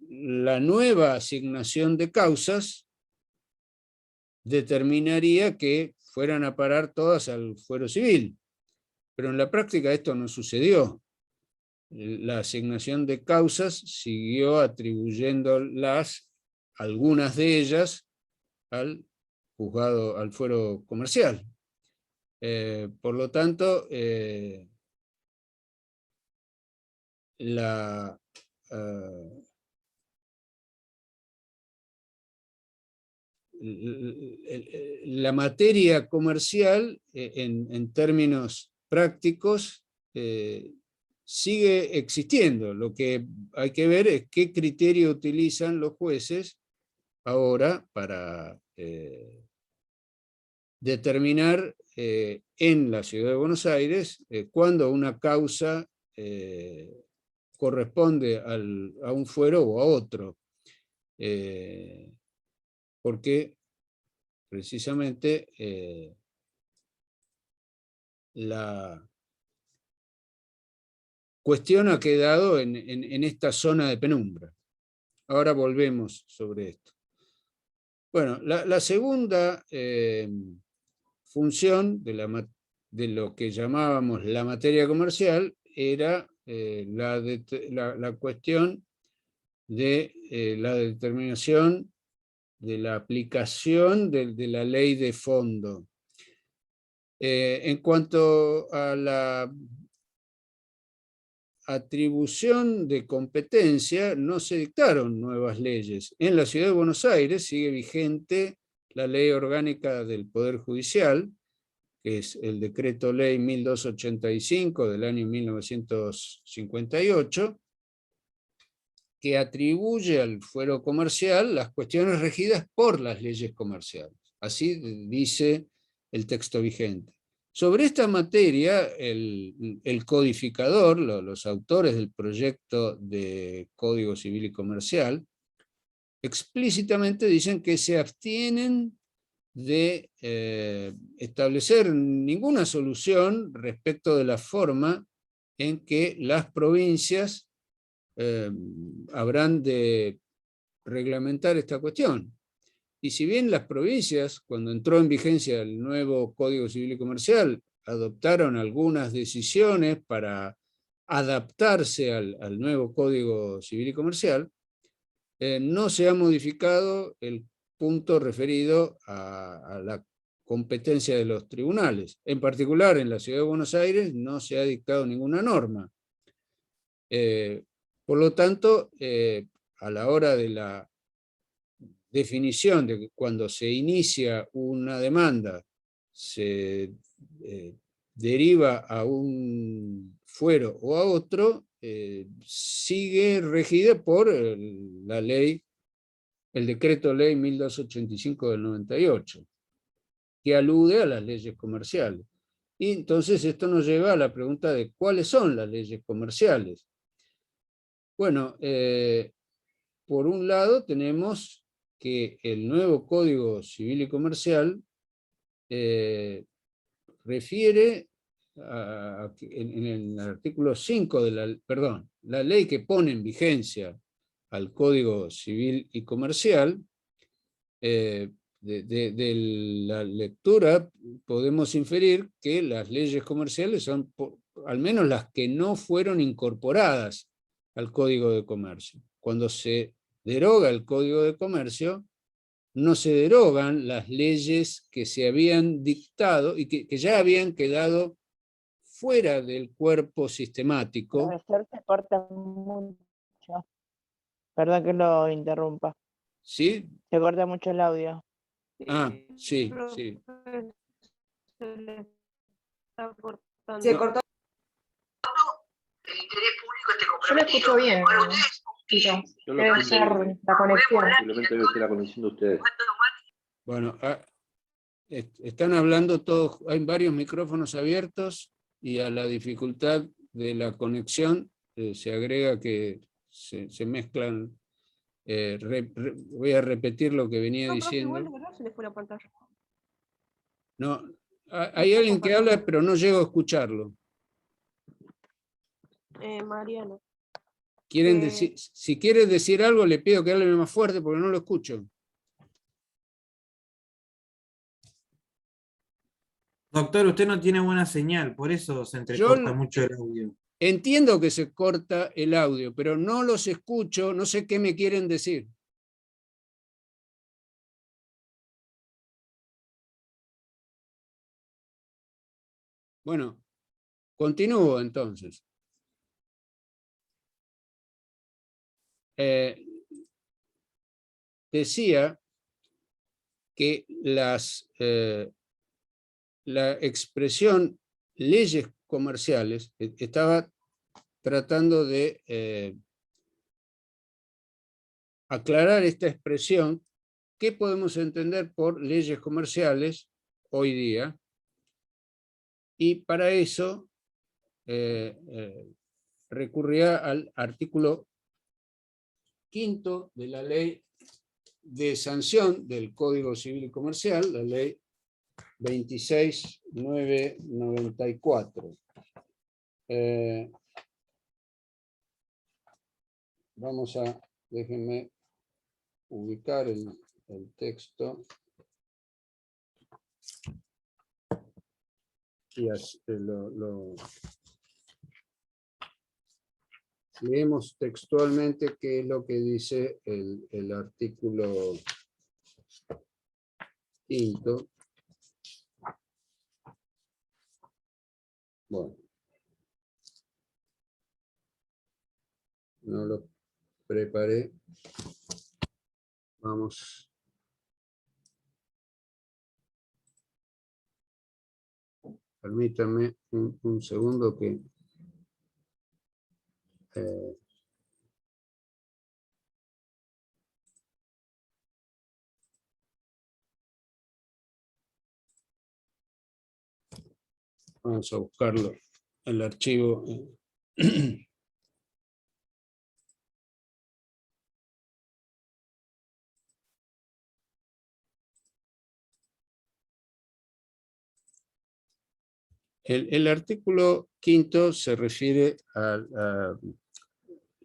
la nueva asignación de causas determinaría que fueran a parar todas al fuero civil. Pero en la práctica esto no sucedió. La asignación de causas siguió atribuyéndolas, algunas de ellas, al juzgado, al fuero comercial. Por lo tanto, la materia comercial, en términos prácticos, sigue existiendo. Lo que hay que ver es qué criterio utilizan los jueces ahora para determinar en la ciudad de Buenos Aires cuándo una causa corresponde a un fuero o a otro. Porque precisamente la cuestión ha quedado en esta zona de penumbra. Ahora volvemos sobre esto. Bueno, la segunda función de lo que llamábamos la materia comercial era la cuestión de la determinación de la aplicación de la ley de fondo. En cuanto a la atribución de competencia, no se dictaron nuevas leyes. En la ciudad de Buenos Aires sigue vigente la ley orgánica del Poder Judicial, que es el decreto ley 1285 del año 1958, que atribuye al fuero comercial las cuestiones regidas por las leyes comerciales. Así dice el texto vigente. Sobre esta materia, el codificador, los autores del proyecto de Código Civil y Comercial, explícitamente dicen que se abstienen de establecer ninguna solución respecto de la forma en que las provincias habrán de reglamentar esta cuestión. Y si bien las provincias, cuando entró en vigencia el nuevo Código Civil y Comercial, adoptaron algunas decisiones para adaptarse al nuevo Código Civil y Comercial, no se ha modificado el punto referido a la competencia de los tribunales. En particular, en la Ciudad de Buenos Aires no se ha dictado ninguna norma. Por lo tanto, a la hora de la definición de que cuando se inicia una demanda se deriva a un fuero o a otro, sigue regida por la ley, el decreto ley 1285 del 98, que alude a las leyes comerciales. Y entonces esto nos lleva a la pregunta de cuáles son las leyes comerciales. Bueno, por un lado tenemos que el nuevo Código Civil y Comercial refiere en el artículo 5 de la ley que pone en vigencia al Código Civil y Comercial. De la lectura podemos inferir que las leyes comerciales son al menos las que no fueron incorporadas al Código de Comercio. Cuando se deroga el Código de Comercio, no se derogan las leyes que se habían dictado y que ya habían quedado fuera del cuerpo sistemático. Profesor, se corta mucho. Perdón que lo interrumpa. ¿Sí? Se corta mucho el audio. Ah, sí, sí. Se cortó. El interés público esté comprometido. Yo lo escucho bien. Ahora ustedes, Tito. Yo lo Debe escucho ser bien. la conexión. Simplemente debe ser la conexión de ustedes. Bueno, están hablando todos, hay varios micrófonos abiertos y a la dificultad de la conexión se agrega que se mezclan. Voy a repetir lo que venía diciendo. Igual se le fue la pantalla. No, hay alguien que habla, pero no llego a escucharlo. Mariano. ¿Quieren decir, si quieren decir algo, le pido que hablen más fuerte porque no lo escucho. Doctor, usted no tiene buena señal, por eso se entrecorta mucho el audio. Entiendo que se corta el audio, pero no los escucho, no sé qué me quieren decir. Bueno, continúo entonces. Decía que la expresión leyes comerciales estaba tratando de aclarar esta expresión. ¿Qué podemos entender por leyes comerciales hoy día? Y para eso recurría al artículo 5º de la ley de sanción del Código Civil y Comercial, la ley 26.994. Déjenme ubicar el texto. Y leemos textualmente qué es lo que dice el artículo 5º. Bueno, no lo preparé. Vamos. Permítanme un segundo que vamos a buscarlo, el archivo. El artículo 5º se refiere a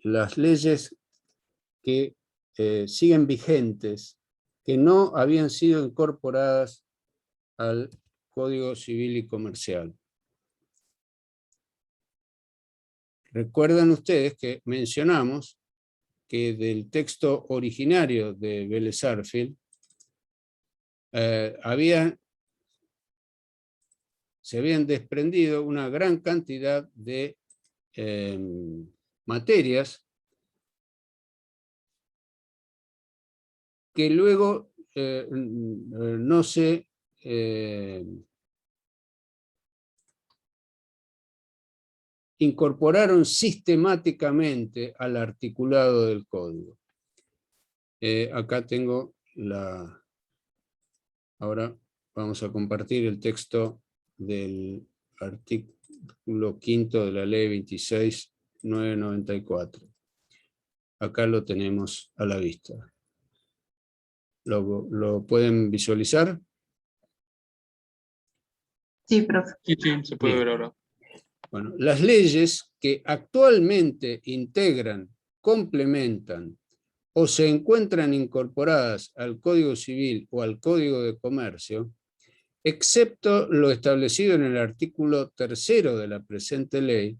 las leyes que siguen vigentes, que no habían sido incorporadas al Código Civil y Comercial. Recuerdan ustedes que mencionamos que del texto originario de Vélez Sarsfield se habían desprendido una gran cantidad de materias que luego no se incorporaron sistemáticamente al articulado del código. Acá tengo la... Ahora vamos a compartir el texto del artículo 5º de la ley 26.994. Acá lo tenemos a la vista. ¿Lo pueden visualizar? Sí, profe. Sí, se puede Bien. ver ahora. Bueno, las leyes que actualmente integran, complementan o se encuentran incorporadas al Código Civil o al Código de Comercio, excepto lo establecido en el artículo 3º de la presente ley,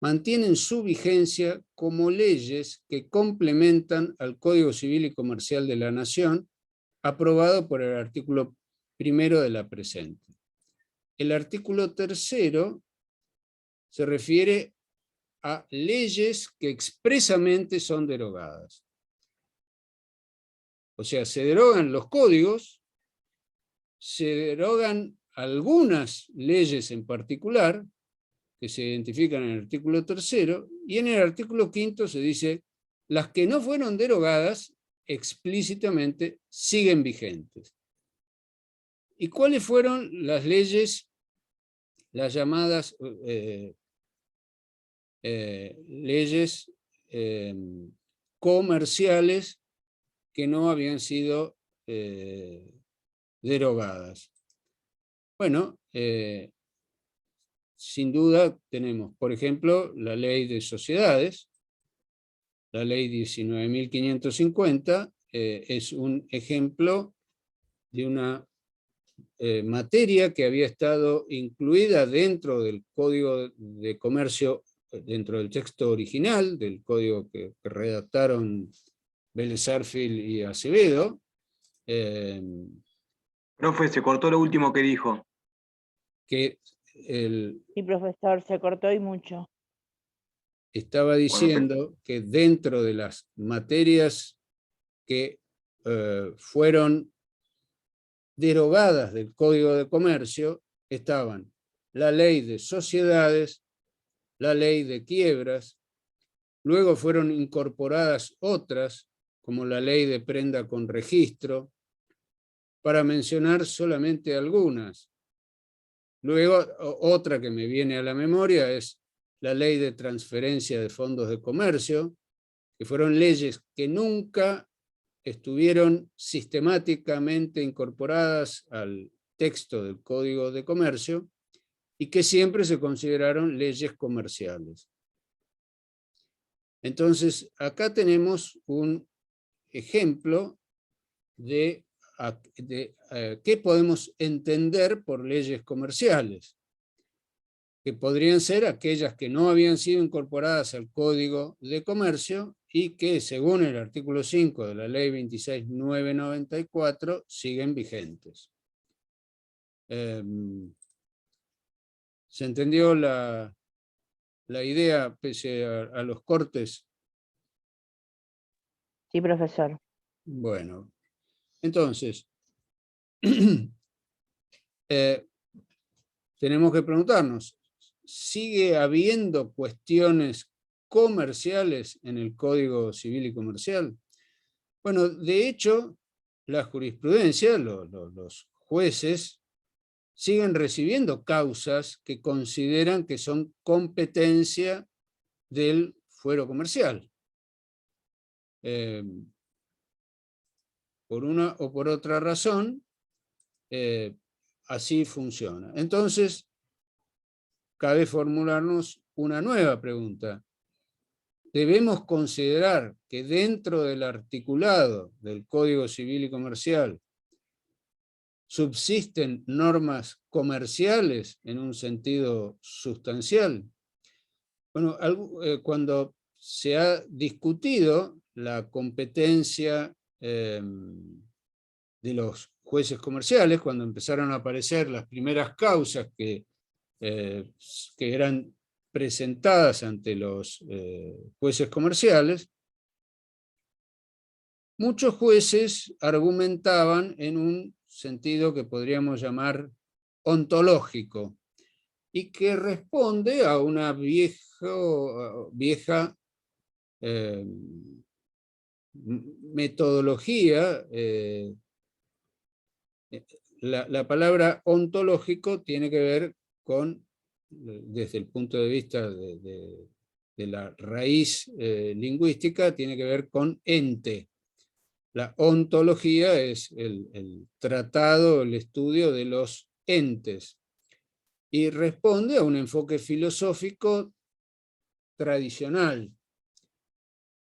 mantienen su vigencia como leyes que complementan al Código Civil y Comercial de la Nación, aprobado por el artículo 1º de la presente. El artículo 3º se refiere a leyes que expresamente son derogadas. O sea, se derogan los códigos, se derogan algunas leyes en particular, que se identifican en el artículo 3º, y en el artículo 5º se dice, las que no fueron derogadas explícitamente siguen vigentes. ¿Y cuáles fueron las leyes, las llamadas leyes comerciales que no habían sido derogadas? Bueno, sin duda tenemos, por ejemplo, la ley de sociedades, la ley 19.550, es un ejemplo de una materia que había estado incluida dentro del Código de Comercio, dentro del texto original, del código que redactaron Vélez Sarsfield y Acevedo. Profe, se cortó lo último que dijo. Que Sí, profesor, se cortó y mucho. estaba diciendo que dentro de las materias que fueron derogadas del Código de Comercio estaban la ley de sociedades, la ley de quiebras, luego fueron incorporadas otras, como la ley de prenda con registro, para mencionar solamente algunas. Luego, otra que me viene a la memoria es la ley de transferencia de fondos de comercio, que fueron leyes que nunca estuvieron sistemáticamente incorporadas al texto del Código de Comercio y que siempre se consideraron leyes comerciales. Entonces, acá tenemos un ejemplo de qué podemos entender por leyes comerciales, que podrían ser aquellas que no habían sido incorporadas al Código de Comercio y que, según el artículo 5 de la Ley 26.994, siguen vigentes. ¿Se entendió la idea pese a los cortes? Sí, profesor. Bueno, entonces, tenemos que preguntarnos, ¿sigue habiendo cuestiones comerciales en el Código Civil y Comercial? Bueno, de hecho, la jurisprudencia, los jueces, siguen recibiendo causas que consideran que son competencia del fuero comercial. Por una o por otra razón, así funciona. Entonces, cabe formularnos una nueva pregunta. ¿Debemos considerar que dentro del articulado del Código Civil y Comercial subsisten normas comerciales en un sentido sustancial? Bueno, cuando se ha discutido la competencia de los jueces comerciales, cuando empezaron a aparecer las primeras causas que eran presentadas ante los jueces comerciales, muchos jueces argumentaban en un sentido que podríamos llamar ontológico, y que responde a una vieja metodología. La palabra ontológico tiene que ver con, desde el punto de vista de la raíz lingüística, tiene que ver con ente. La ontología es el tratado, el estudio de los entes, y responde a un enfoque filosófico tradicional.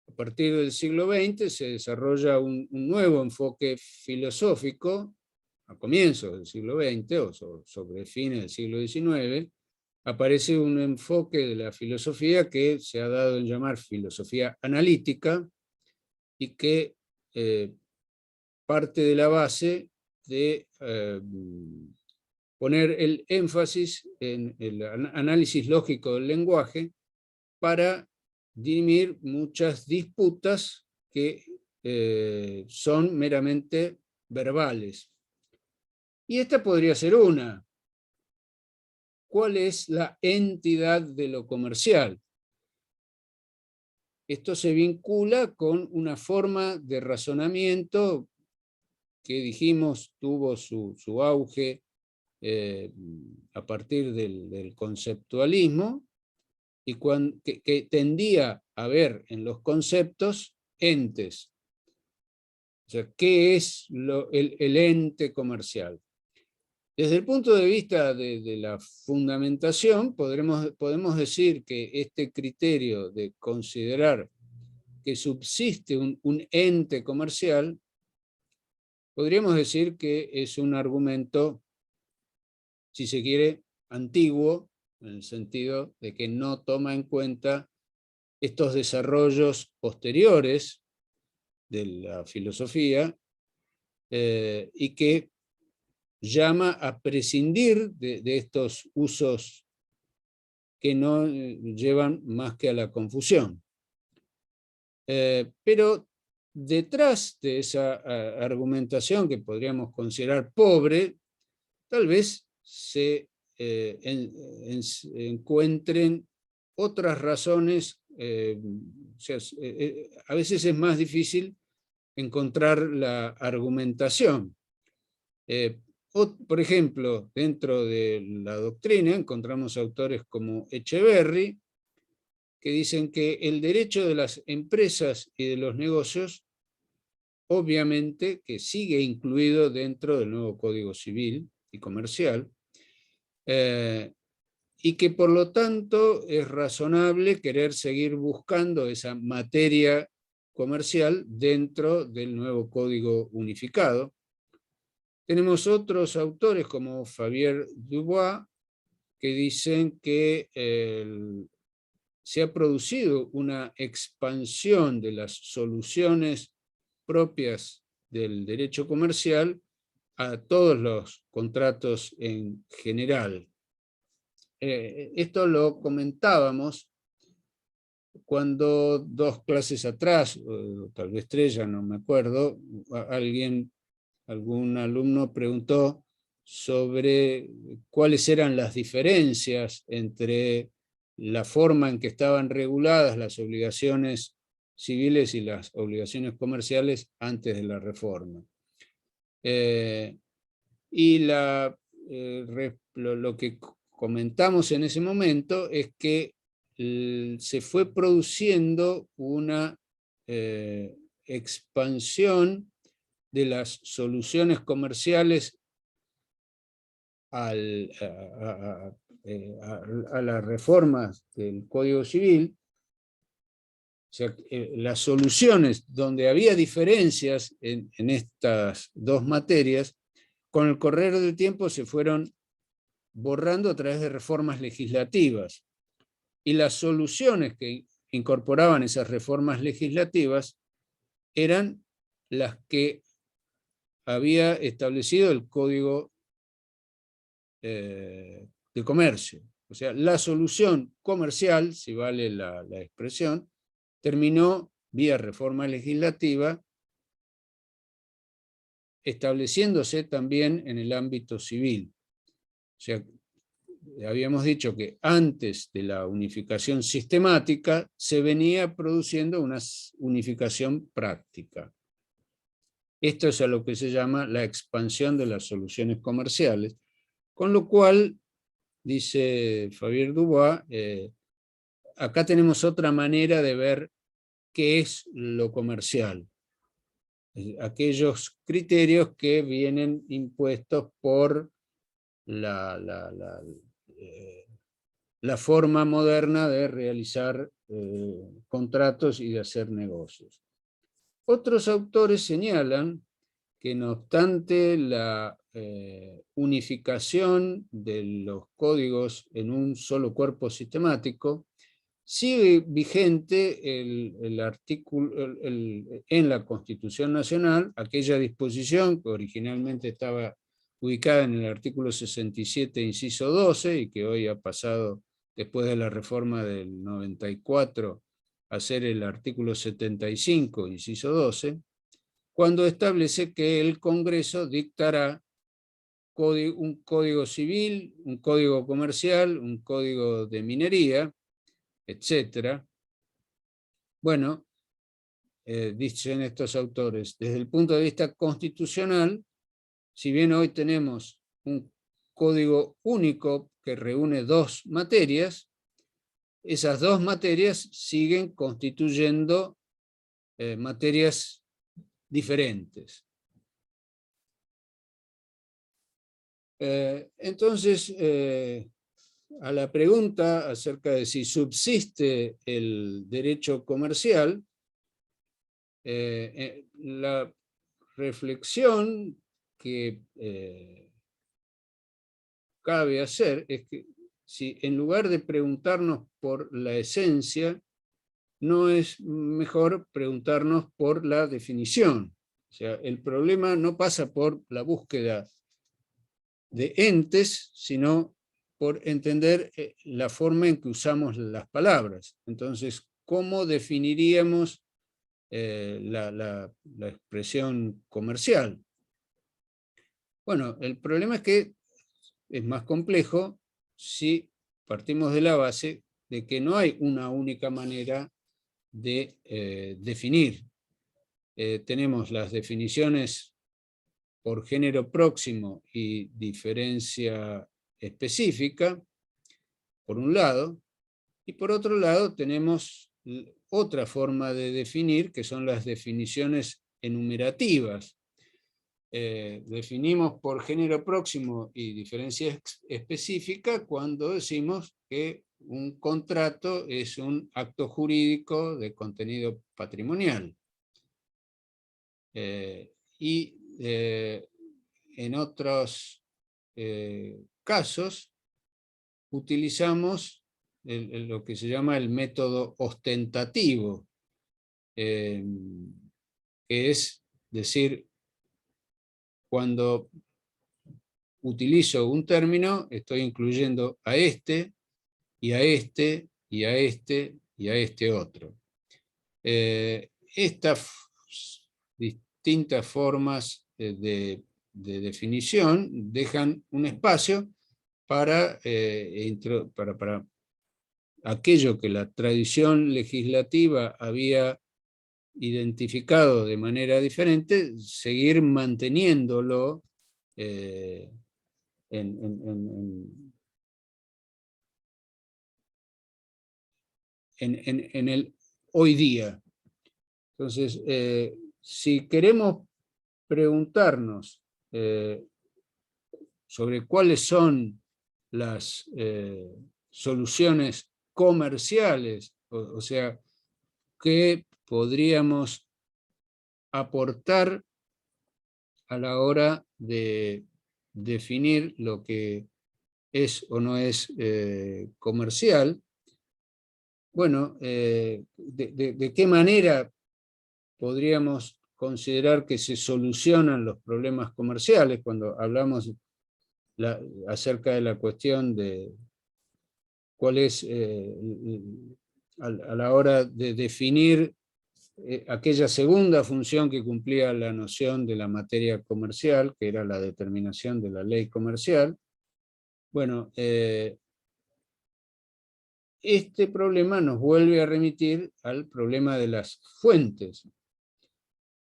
A partir del siglo XX se desarrolla un nuevo enfoque filosófico, a comienzos del siglo XX o sobre fines del siglo XIX, aparece un enfoque de la filosofía que se ha dado en llamar filosofía analítica y que parte de la base de poner el énfasis en el análisis lógico del lenguaje para dirimir muchas disputas que son meramente verbales. Y esta podría ser una. ¿Cuál es la entidad de lo comercial? Esto se vincula con una forma de razonamiento que dijimos tuvo su auge a partir del conceptualismo, y que tendía a ver en los conceptos entes. O sea, ¿qué es el ente comercial? Desde el punto de vista de la fundamentación, podemos decir que este criterio de considerar que subsiste un ente comercial, podríamos decir que es un argumento, si se quiere, antiguo, en el sentido de que no toma en cuenta estos desarrollos posteriores de la filosofía y que llama a prescindir de estos usos que no llevan más que a la confusión. Pero detrás de esa argumentación que podríamos considerar pobre, tal vez se encuentren otras razones. A veces es más difícil encontrar la argumentación. Por ejemplo, dentro de la doctrina encontramos autores como Echeverry, que dicen que el derecho de las empresas y de los negocios, obviamente que sigue incluido dentro del nuevo Código Civil y Comercial, y que por lo tanto es razonable querer seguir buscando esa materia comercial dentro del nuevo Código Unificado. Tenemos otros autores como Fabier Dubois, que dicen que se ha producido una expansión de las soluciones propias del derecho comercial a todos los contratos en general. Esto lo comentábamos cuando 2 clases atrás, o tal vez 3, ya no me acuerdo, algún alumno preguntó sobre cuáles eran las diferencias entre la forma en que estaban reguladas las obligaciones civiles y las obligaciones comerciales antes de la reforma. Y lo que comentamos en ese momento es que se fue produciendo una expansión de las soluciones comerciales a las reformas del Código Civil. O sea, las soluciones donde había diferencias en estas dos materias, con el correr del tiempo se fueron borrando a través de reformas legislativas. Y las soluciones que incorporaban esas reformas legislativas eran las que había establecido el Código de Comercio. O sea, la solución comercial, si vale la expresión, terminó vía reforma legislativa, estableciéndose también en el ámbito civil. O sea, habíamos dicho que antes de la unificación sistemática se venía produciendo una unificación práctica. Esto es a lo que se llama la expansión de las soluciones comerciales, con lo cual, dice Fabier Dubois, acá tenemos otra manera de ver qué es lo comercial. Aquellos criterios que vienen impuestos por la forma moderna de realizar contratos y de hacer negocios. Otros autores señalan que no obstante la unificación de los códigos en un solo cuerpo sistemático, sigue vigente el artículo en la Constitución Nacional, aquella disposición que originalmente estaba ubicada en el artículo 67, inciso 12, y que hoy ha pasado, después de la reforma del 94, a ser el artículo 75, inciso 12, cuando establece que el Congreso dictará un código civil, un código comercial, un código de minería, etc. Bueno, dicen estos autores, desde el punto de vista constitucional, si bien hoy tenemos un código único que reúne dos materias, esas dos materias siguen constituyendo materias diferentes. Entonces, a la pregunta acerca de si subsiste el derecho comercial, la reflexión que cabe hacer es que si en lugar de preguntarnos por la esencia, no es mejor preguntarnos por la definición. O sea, el problema no pasa por la búsqueda de entes, sino por entender la forma en que usamos las palabras. Entonces, ¿cómo definiríamos la expresión comercial? Bueno, el problema es que es más complejo si partimos de la base de que no hay una única manera de definir. Tenemos las definiciones por género próximo y diferencia específica, por un lado, y por otro lado tenemos otra forma de definir, que son las definiciones enumerativas. Definimos por género próximo y diferencia específica cuando decimos que un contrato es un acto jurídico de contenido patrimonial. En otros casos utilizamos lo que se llama el método ostentativo, que es decir, cuando utilizo un término, estoy incluyendo a este, y a este, y a este, y a este otro. Estas distintas formas de definición dejan un espacio para aquello que la tradición legislativa había identificado de manera diferente, seguir manteniéndolo en el hoy día. Entonces, si queremos preguntarnos sobre cuáles son las soluciones comerciales, o sea, qué podríamos aportar a la hora de definir lo que es o no es comercial. Bueno, ¿de qué manera podríamos considerar que se solucionan los problemas comerciales cuando hablamos acerca de la cuestión de cuál es, a la hora de definir aquella segunda función que cumplía la noción de la materia comercial, que era la determinación de la ley comercial? Bueno, este problema nos vuelve a remitir al problema de las fuentes.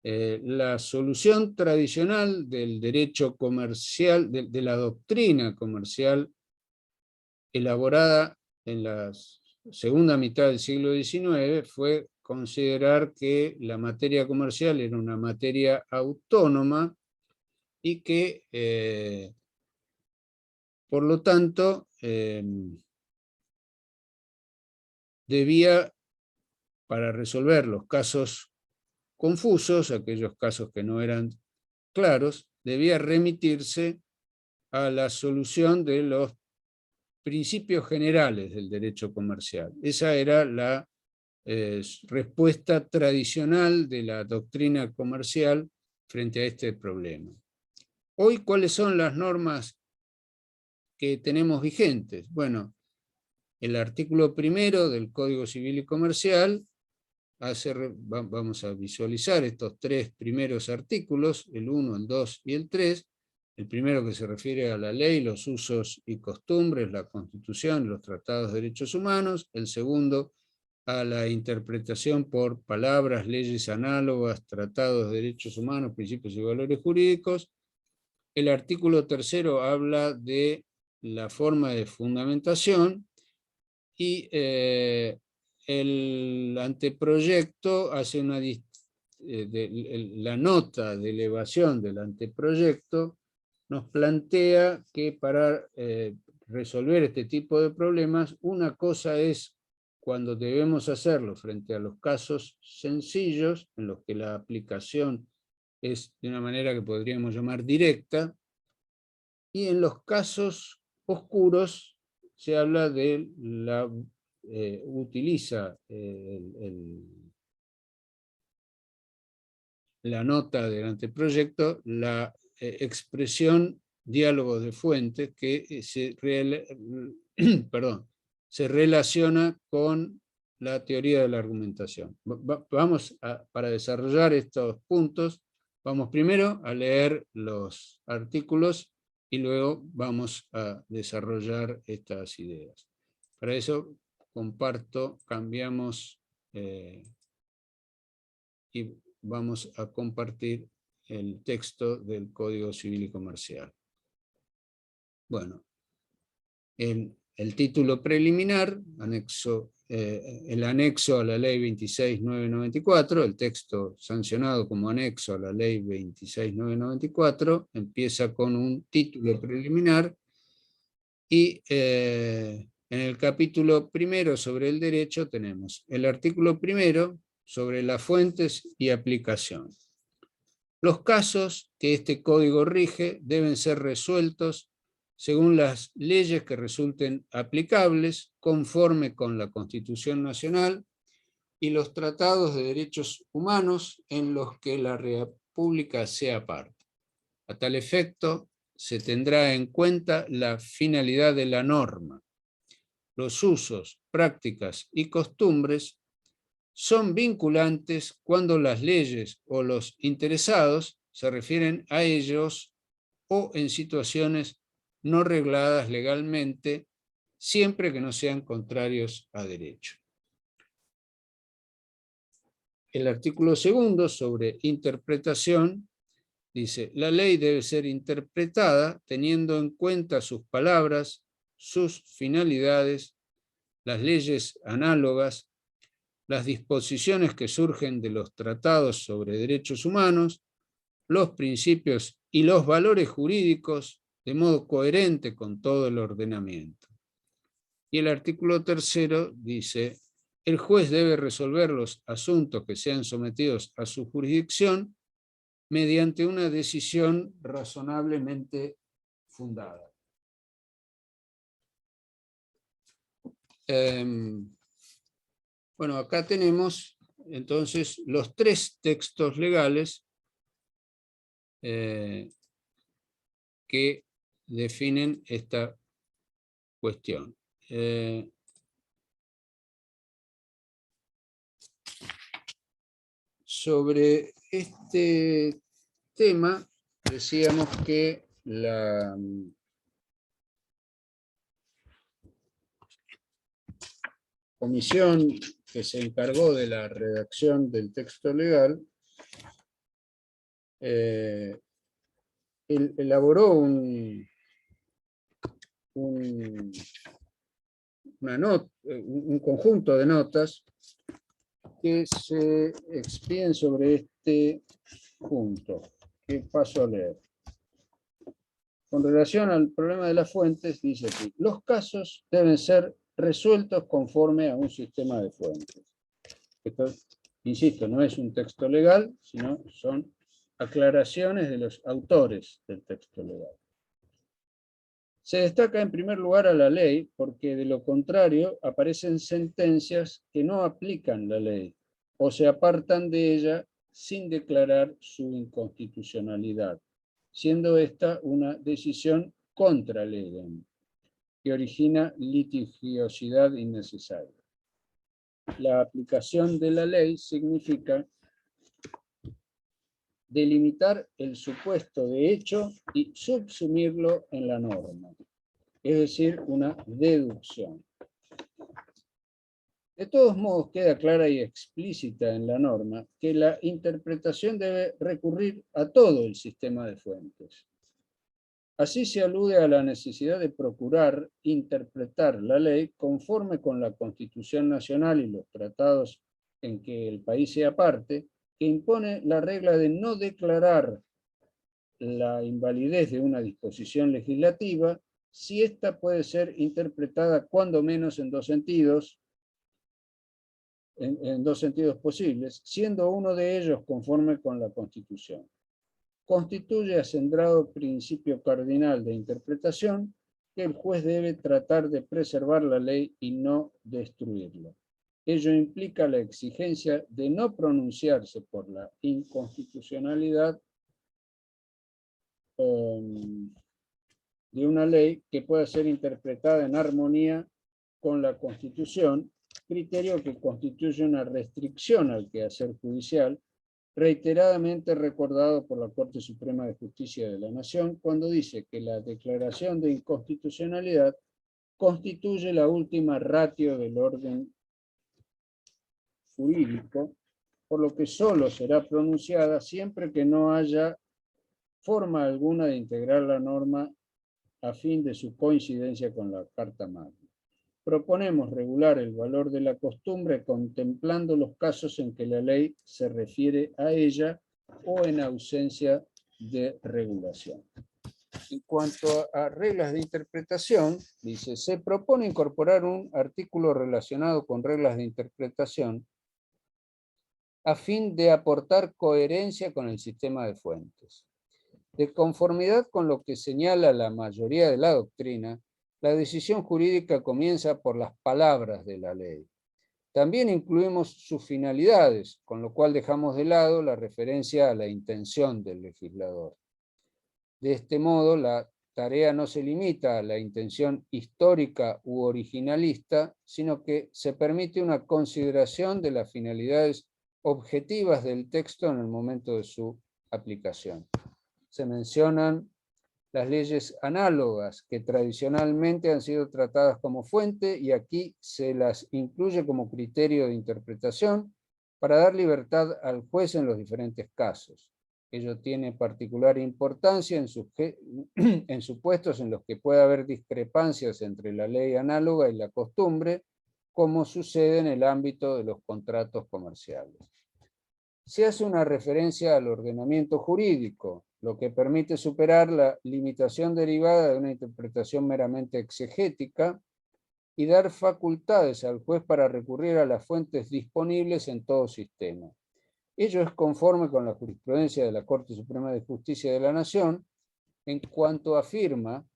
La solución tradicional del derecho comercial, de la doctrina comercial elaborada en la segunda mitad del siglo XIX fue considerar que la materia comercial era una materia autónoma y que, por lo tanto, debía, para resolver los casos confusos, aquellos casos que no eran claros, debía remitirse a la solución de los principios generales del derecho comercial. Esa era la respuesta tradicional de la doctrina comercial frente a este problema. Hoy, ¿cuáles son las normas que tenemos vigentes? Bueno, el artículo 1 del Código Civil y Comercial vamos a visualizar estos tres primeros artículos, el 1, el 2 y el 3, el primero que se refiere a la ley, los usos y costumbres, la Constitución, los tratados de derechos humanos, el segundo a la interpretación por palabras, leyes análogas, tratados de derechos humanos, principios y valores jurídicos. El artículo 3 habla de la forma de fundamentación y el anteproyecto hace la nota de elevación del anteproyecto nos plantea que para resolver este tipo de problemas, una cosa es cuando debemos hacerlo frente a los casos sencillos, en los que la aplicación es de una manera que podríamos llamar directa, y en los casos oscuros se habla de la utiliza la nota del anteproyecto la expresión diálogos de fuentes que se relaciona con la teoría de la argumentación. Para desarrollar estos puntos, vamos primero a leer los artículos y luego vamos a desarrollar estas ideas. Para eso cambiamos y vamos a compartir el texto del Código Civil y Comercial. Bueno, el título preliminar, el anexo a la Ley 26.994, el texto sancionado como anexo a la Ley 26.994, empieza con un título preliminar y en el capítulo primero sobre el derecho tenemos el artículo primero sobre las fuentes y aplicación. Los casos que este código rige deben ser resueltos según las leyes que resulten aplicables, conforme con la Constitución Nacional y los tratados de derechos humanos en los que la República sea parte. A tal efecto, se tendrá en cuenta la finalidad de la norma. Los usos, prácticas y costumbres son vinculantes cuando las leyes o los interesados se refieren a ellos o en situaciones no regladas legalmente, siempre que no sean contrarios a derecho. El artículo 2 sobre interpretación dice: la ley debe ser interpretada teniendo en cuenta sus palabras, sus finalidades, las leyes análogas, las disposiciones que surgen de los tratados sobre derechos humanos, los principios y los valores jurídicos, de modo coherente con todo el ordenamiento. Y el artículo 3 dice: el juez debe resolver los asuntos que sean sometidos a su jurisdicción mediante una decisión razonablemente fundada. Bueno, acá tenemos entonces los tres textos legales que definen esta cuestión. Sobre este tema decíamos que comisión que se encargó de la redacción del texto legal elaboró un conjunto de notas que se expiden sobre este punto, que paso a leer. Con relación al problema de las fuentes, dice que los casos deben ser resueltos conforme a un sistema de fuentes. Esto, insisto, no es un texto legal, sino son aclaraciones de los autores del texto legal. Se destaca en primer lugar a la ley, porque de lo contrario aparecen sentencias que no aplican la ley o se apartan de ella sin declarar su inconstitucionalidad, siendo esta una decisión contra legem, que origina litigiosidad innecesaria. La aplicación de la ley significa delimitar el supuesto de hecho y subsumirlo en la norma, es decir, una deducción. De todos modos, queda clara y explícita en la norma que la interpretación debe recurrir a todo el sistema de fuentes. Así se alude a la necesidad de procurar interpretar la ley conforme con la Constitución Nacional y los tratados en que el país sea parte, que impone la regla de no declarar la invalidez de una disposición legislativa si ésta puede ser interpretada cuando menos en dos sentidos, en dos sentidos posibles, siendo uno de ellos conforme con la Constitución. Constituye acendrado principio cardinal de interpretación que el juez debe tratar de preservar la ley y no destruirla. Ello implica la exigencia de no pronunciarse por la inconstitucionalidad de una ley que pueda ser interpretada en armonía con la Constitución, criterio que constituye una restricción al quehacer judicial, reiteradamente recordado por la Corte Suprema de Justicia de la Nación, cuando dice que la declaración de inconstitucionalidad constituye la última ratio del orden jurídico, por lo que solo será pronunciada siempre que no haya forma alguna de integrar la norma a fin de su coincidencia con la Carta Magna. Proponemos regular el valor de la costumbre contemplando los casos en que la ley se refiere a ella o en ausencia de regulación. En cuanto a reglas de interpretación, dice, se propone incorporar un artículo relacionado con reglas de interpretación a fin de aportar coherencia con el sistema de fuentes. De conformidad con lo que señala la mayoría de la doctrina, la decisión jurídica comienza por las palabras de la ley. También incluimos sus finalidades, con lo cual dejamos de lado la referencia a la intención del legislador. De este modo, la tarea no se limita a la intención histórica u originalista, sino que se permite una consideración de las finalidades objetivas del texto en el momento de su aplicación. Se mencionan las leyes análogas, que tradicionalmente han sido tratadas como fuente, y aquí se las incluye como criterio de interpretación para dar libertad al juez en los diferentes casos. Ello tiene particular importancia en supuestos en los que puede haber discrepancias entre la ley análoga y la costumbre, como sucede en el ámbito de los contratos comerciales. Se hace una referencia al ordenamiento jurídico, lo que permite superar la limitación derivada de una interpretación meramente exegética y dar facultades al juez para recurrir a las fuentes disponibles en todo sistema. Ello es conforme con la jurisprudencia de la Corte Suprema de Justicia de la Nación, en cuanto afirma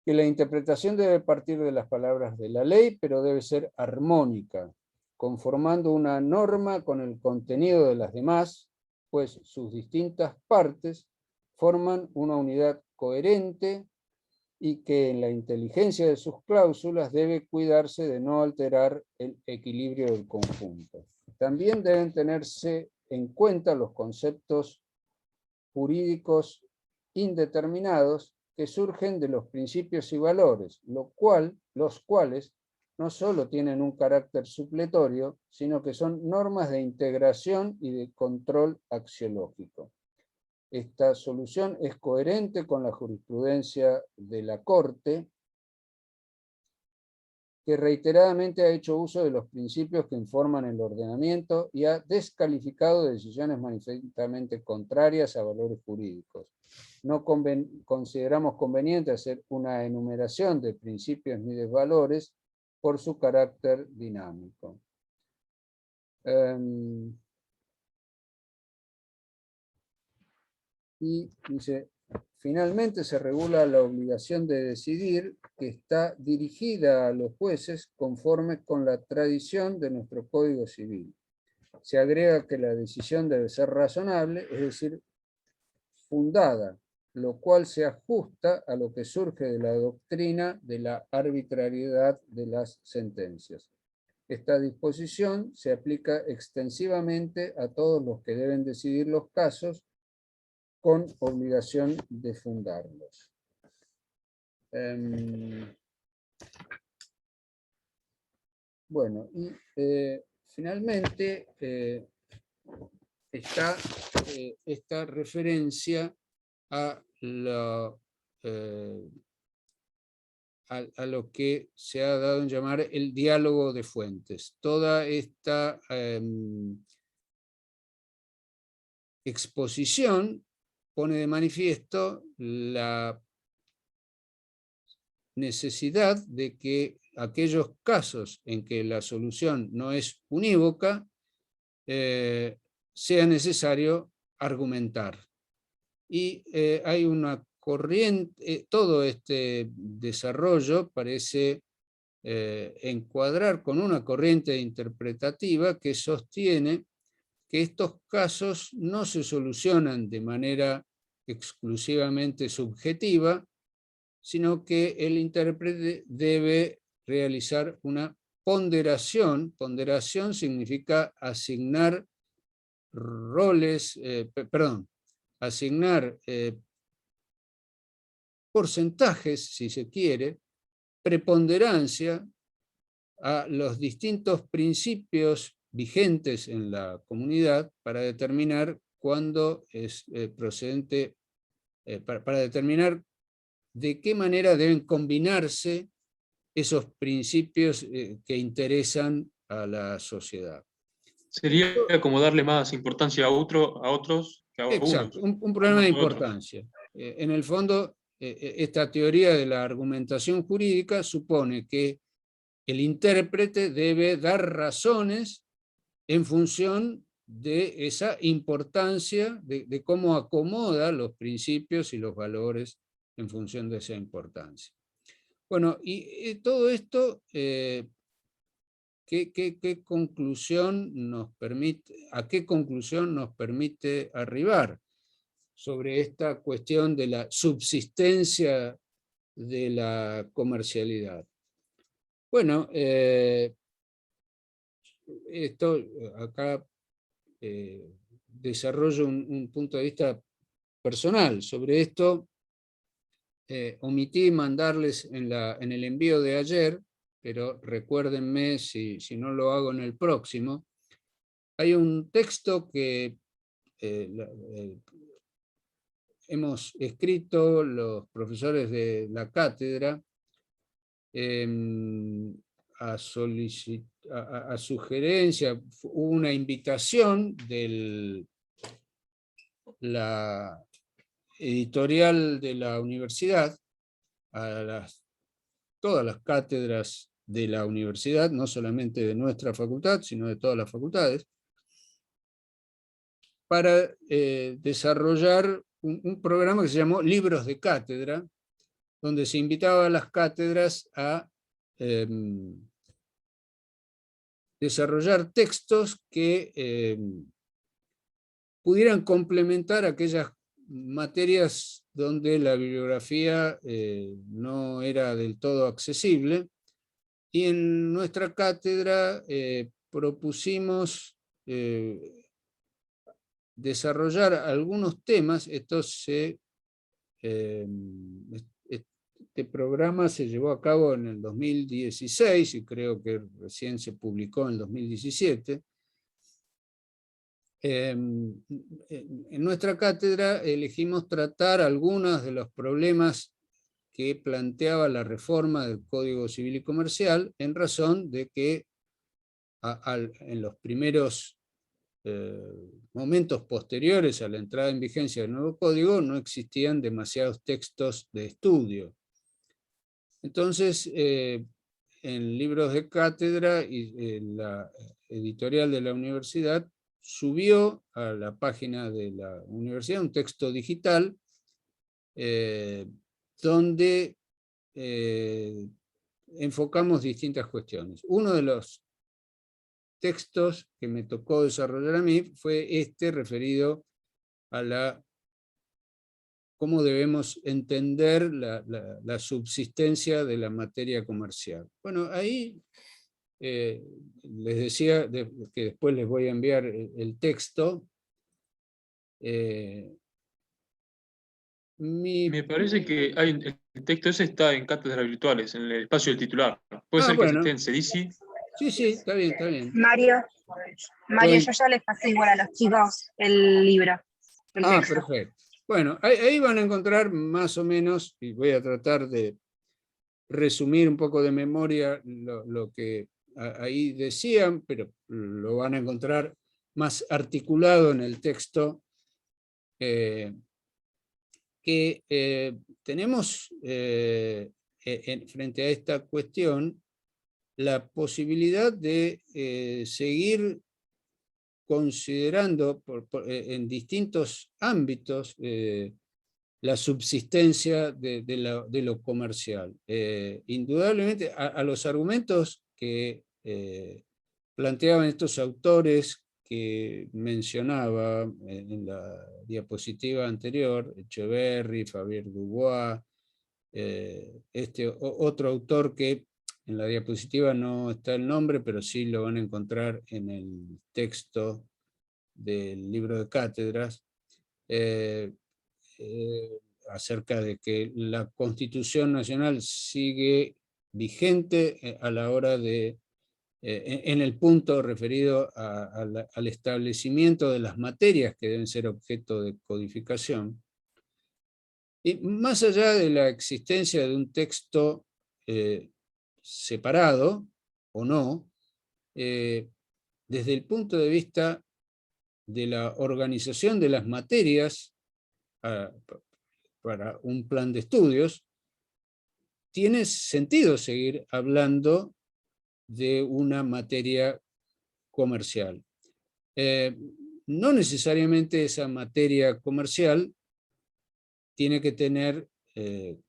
que la interpretación debe partir de las palabras de la ley, pero debe ser armónica, conformando una norma con el contenido de las demás, pues sus distintas partes forman una unidad coherente y que en la inteligencia de sus cláusulas debe cuidarse de no alterar el equilibrio del conjunto. También deben tenerse en cuenta los conceptos jurídicos indeterminados que surgen de los principios y valores, los cuales no solo tienen un carácter supletorio, sino que son normas de integración y de control axiológico. Esta solución es coherente con la jurisprudencia de la Corte, que reiteradamente ha hecho uso de los principios que informan el ordenamiento y ha descalificado decisiones manifiestamente contrarias a valores jurídicos. No consideramos conveniente hacer una enumeración de principios ni de valores por su carácter dinámico. Y dice, finalmente se regula la obligación de decidir, que está dirigida a los jueces conforme con la tradición de nuestro Código Civil. Se agrega que la decisión debe ser razonable, es decir, fundada, lo cual se ajusta a lo que surge de la doctrina de la arbitrariedad de las sentencias. Esta disposición se aplica extensivamente a todos los que deben decidir los casos con obligación de fundarlos. Bueno, y finalmente está esta referencia a lo que se ha dado en llamar el diálogo de fuentes. Toda esta exposición pone de manifiesto la necesidad de que aquellos casos en que la solución no es unívoca, sea necesario argumentar. Y hay una corriente, todo este desarrollo parece encuadrar con una corriente interpretativa que sostiene que estos casos no se solucionan de manera exclusivamente subjetiva, sino que el intérprete debe realizar una ponderación. Ponderación significa asignar roles, asignar porcentajes, si se quiere, preponderancia a los distintos principios vigentes en la comunidad para determinar cuándo es procedente, para determinar de qué manera deben combinarse esos principios que interesan a la sociedad. Sería como darle más importancia a otros que a unos. Exacto, un problema de importancia. En el fondo, esta teoría de la argumentación jurídica supone que el intérprete debe dar razones en función de esa importancia, de cómo acomoda los principios y los valores en función de esa importancia. Bueno, y todo esto, ¿qué conclusión nos permite, a qué conclusión nos permite arribar sobre esta cuestión de la subsistencia de la comercialidad? Bueno, esto acá desarrollo un punto de vista personal. Sobre esto omití mandarles en el envío de ayer, pero recuérdenme si no lo hago en el próximo. Hay un texto que hemos escrito los profesores de la cátedra a sugerencia, hubo una invitación de la editorial de la universidad a todas las cátedras de la universidad, no solamente de nuestra facultad, sino de todas las facultades, para desarrollar un programa que se llamó Libros de Cátedra, donde se invitaba a las cátedras a desarrollar textos que pudieran complementar aquellas materias donde la bibliografía no era del todo accesible, y en nuestra cátedra propusimos desarrollar algunos temas. Estos este programa se llevó a cabo en el 2016 y creo que recién se publicó en el 2017. En nuestra cátedra elegimos tratar algunos de los problemas que planteaba la reforma del Código Civil y Comercial, en razón de que en los primeros momentos posteriores a la entrada en vigencia del nuevo código no existían demasiados textos de estudio. Entonces, en libros de cátedra y la editorial de la universidad subió a la página de la universidad un texto digital donde enfocamos distintas cuestiones. Uno de los textos que me tocó desarrollar a mí fue este referido a cómo debemos entender la subsistencia de la materia comercial. Bueno, ahí les decía que después les voy a enviar el texto. Me parece que el texto ese está en cátedras virtuales, en el espacio del titular. ¿Puede ser que bueno. esté en CEDICI? Sí, está bien, está bien. Mario, yo ya les pasé igual a los chicos el libro. El texto. Perfecto. Bueno, ahí van a encontrar más o menos, y voy a tratar de resumir un poco de memoria lo que ahí decían, pero lo van a encontrar más articulado en el texto, que tenemos frente a esta cuestión la posibilidad de seguir considerando en distintos ámbitos la subsistencia de lo comercial. Indudablemente a los argumentos que planteaban estos autores que mencionaba en la diapositiva anterior, Echeverry, Fabier Dubois, otro autor que en la diapositiva no está el nombre, pero sí lo van a encontrar en el texto del libro de cátedras, acerca de que la Constitución Nacional sigue vigente a la hora de, en el punto referido al establecimiento de las materias que deben ser objeto de codificación. Y más allá de la existencia de un texto separado o no, desde el punto de vista de la organización de las materias para un plan de estudios, tiene sentido seguir hablando de una materia comercial. No necesariamente esa materia comercial tiene que tener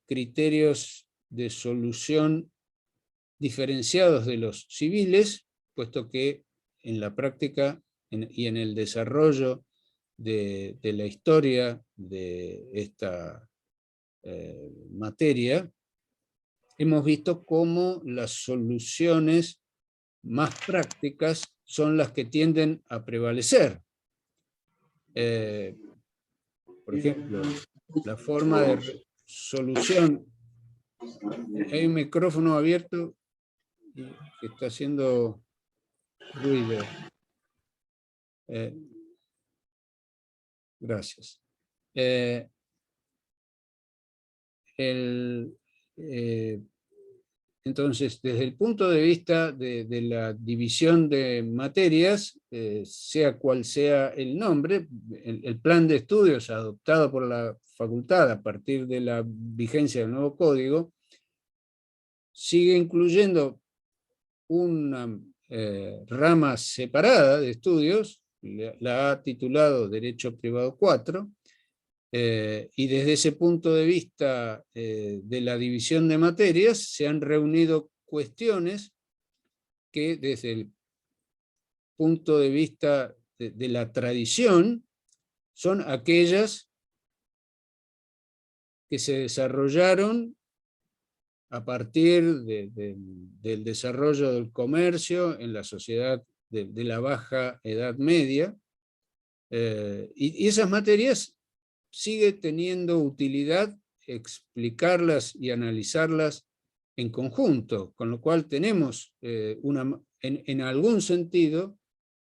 criterios de solución diferenciados de los civiles, puesto que en la práctica y en el desarrollo de la historia de esta materia, hemos visto cómo las soluciones más prácticas son las que tienden a prevalecer. Por ejemplo, la forma de solución. Hay un micrófono abierto que está haciendo ruido. Gracias. Entonces, desde el punto de vista de la división de materias, sea cual sea el nombre, el plan de estudios adoptado por la facultad a partir de la vigencia del nuevo código, sigue incluyendo una rama separada de estudios, la ha titulado Derecho Privado 4, y desde ese punto de vista de la división de materias se han reunido cuestiones que desde el punto de vista de la tradición son aquellas que se desarrollaron a partir del desarrollo del comercio en la sociedad de la Baja Edad Media, y esas materias sigue teniendo utilidad explicarlas y analizarlas en conjunto, con lo cual tenemos en algún sentido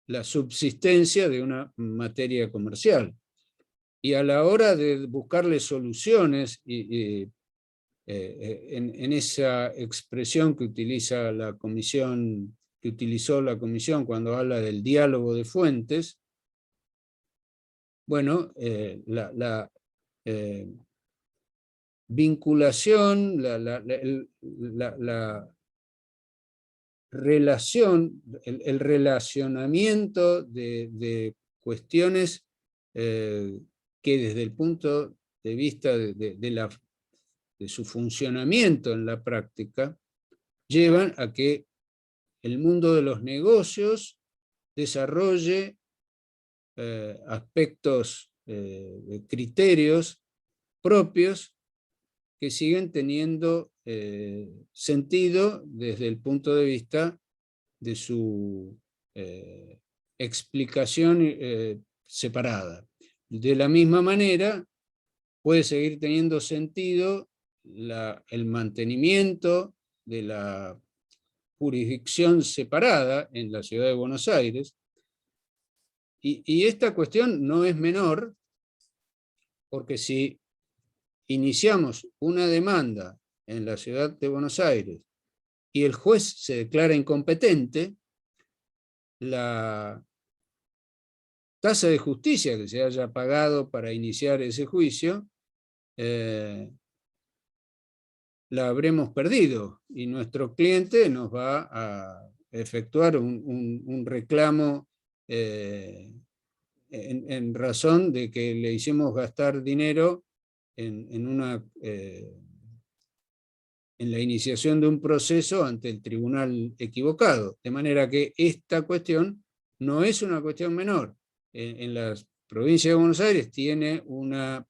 la subsistencia de una materia comercial. Y a la hora de buscarle soluciones, en esa expresión que utiliza la comisión, que utilizó la comisión cuando habla del diálogo de fuentes, bueno, la vinculación, la relación, el relacionamiento de cuestiones que desde el punto de vista de su funcionamiento en la práctica, llevan a que el mundo de los negocios desarrolle aspectos, criterios propios que siguen teniendo sentido desde el punto de vista de su explicación separada. De la misma manera, puede seguir teniendo sentido el mantenimiento de la jurisdicción separada en la ciudad de Buenos Aires, y esta cuestión no es menor, porque si iniciamos una demanda en la ciudad de Buenos Aires y el juez se declara incompetente, la tasa de justicia que se haya pagado para iniciar ese juicio la habremos perdido, y nuestro cliente nos va a efectuar un reclamo en razón de que le hicimos gastar dinero en la iniciación de un proceso ante el tribunal equivocado. De manera que esta cuestión no es una cuestión menor. En la provincia de Buenos Aires tiene una...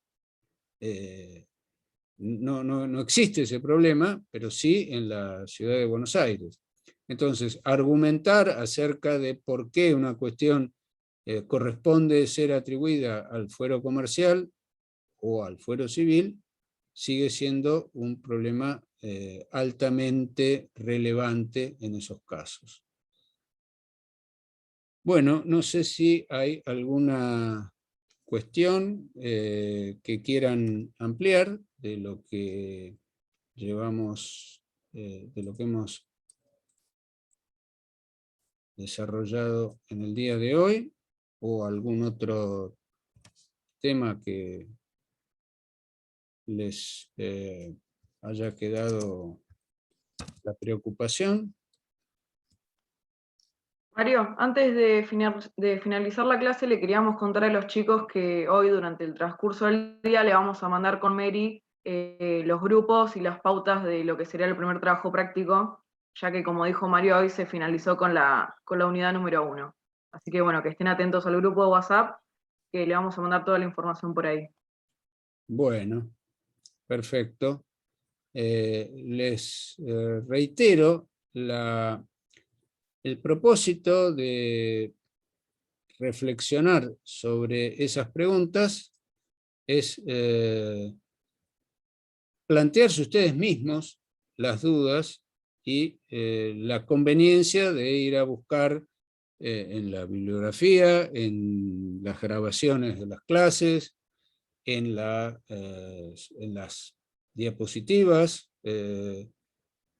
no existe ese problema, pero sí en la ciudad de Buenos Aires. Entonces, argumentar acerca de por qué una cuestión corresponde ser atribuida al fuero comercial o al fuero civil sigue siendo un problema altamente relevante en esos casos. Bueno, no sé si hay alguna cuestión que quieran ampliar de lo que llevamos, de lo que hemos desarrollado en el día de hoy, o algún otro tema que les haya quedado la preocupación. Mario, antes de finalizar la clase, le queríamos contar a los chicos que hoy, durante el transcurso del día, le vamos a mandar con Mary los grupos y las pautas de lo que sería el primer trabajo práctico, ya que, como dijo Mario, hoy se finalizó con la unidad número 1. Así que, bueno, que estén atentos al grupo de WhatsApp, que le vamos a mandar toda la información por ahí. Bueno, perfecto. Les reitero el propósito de reflexionar sobre esas preguntas es plantearse ustedes mismos las dudas y la conveniencia de ir a buscar en la bibliografía, en las grabaciones de las clases, en las diapositivas,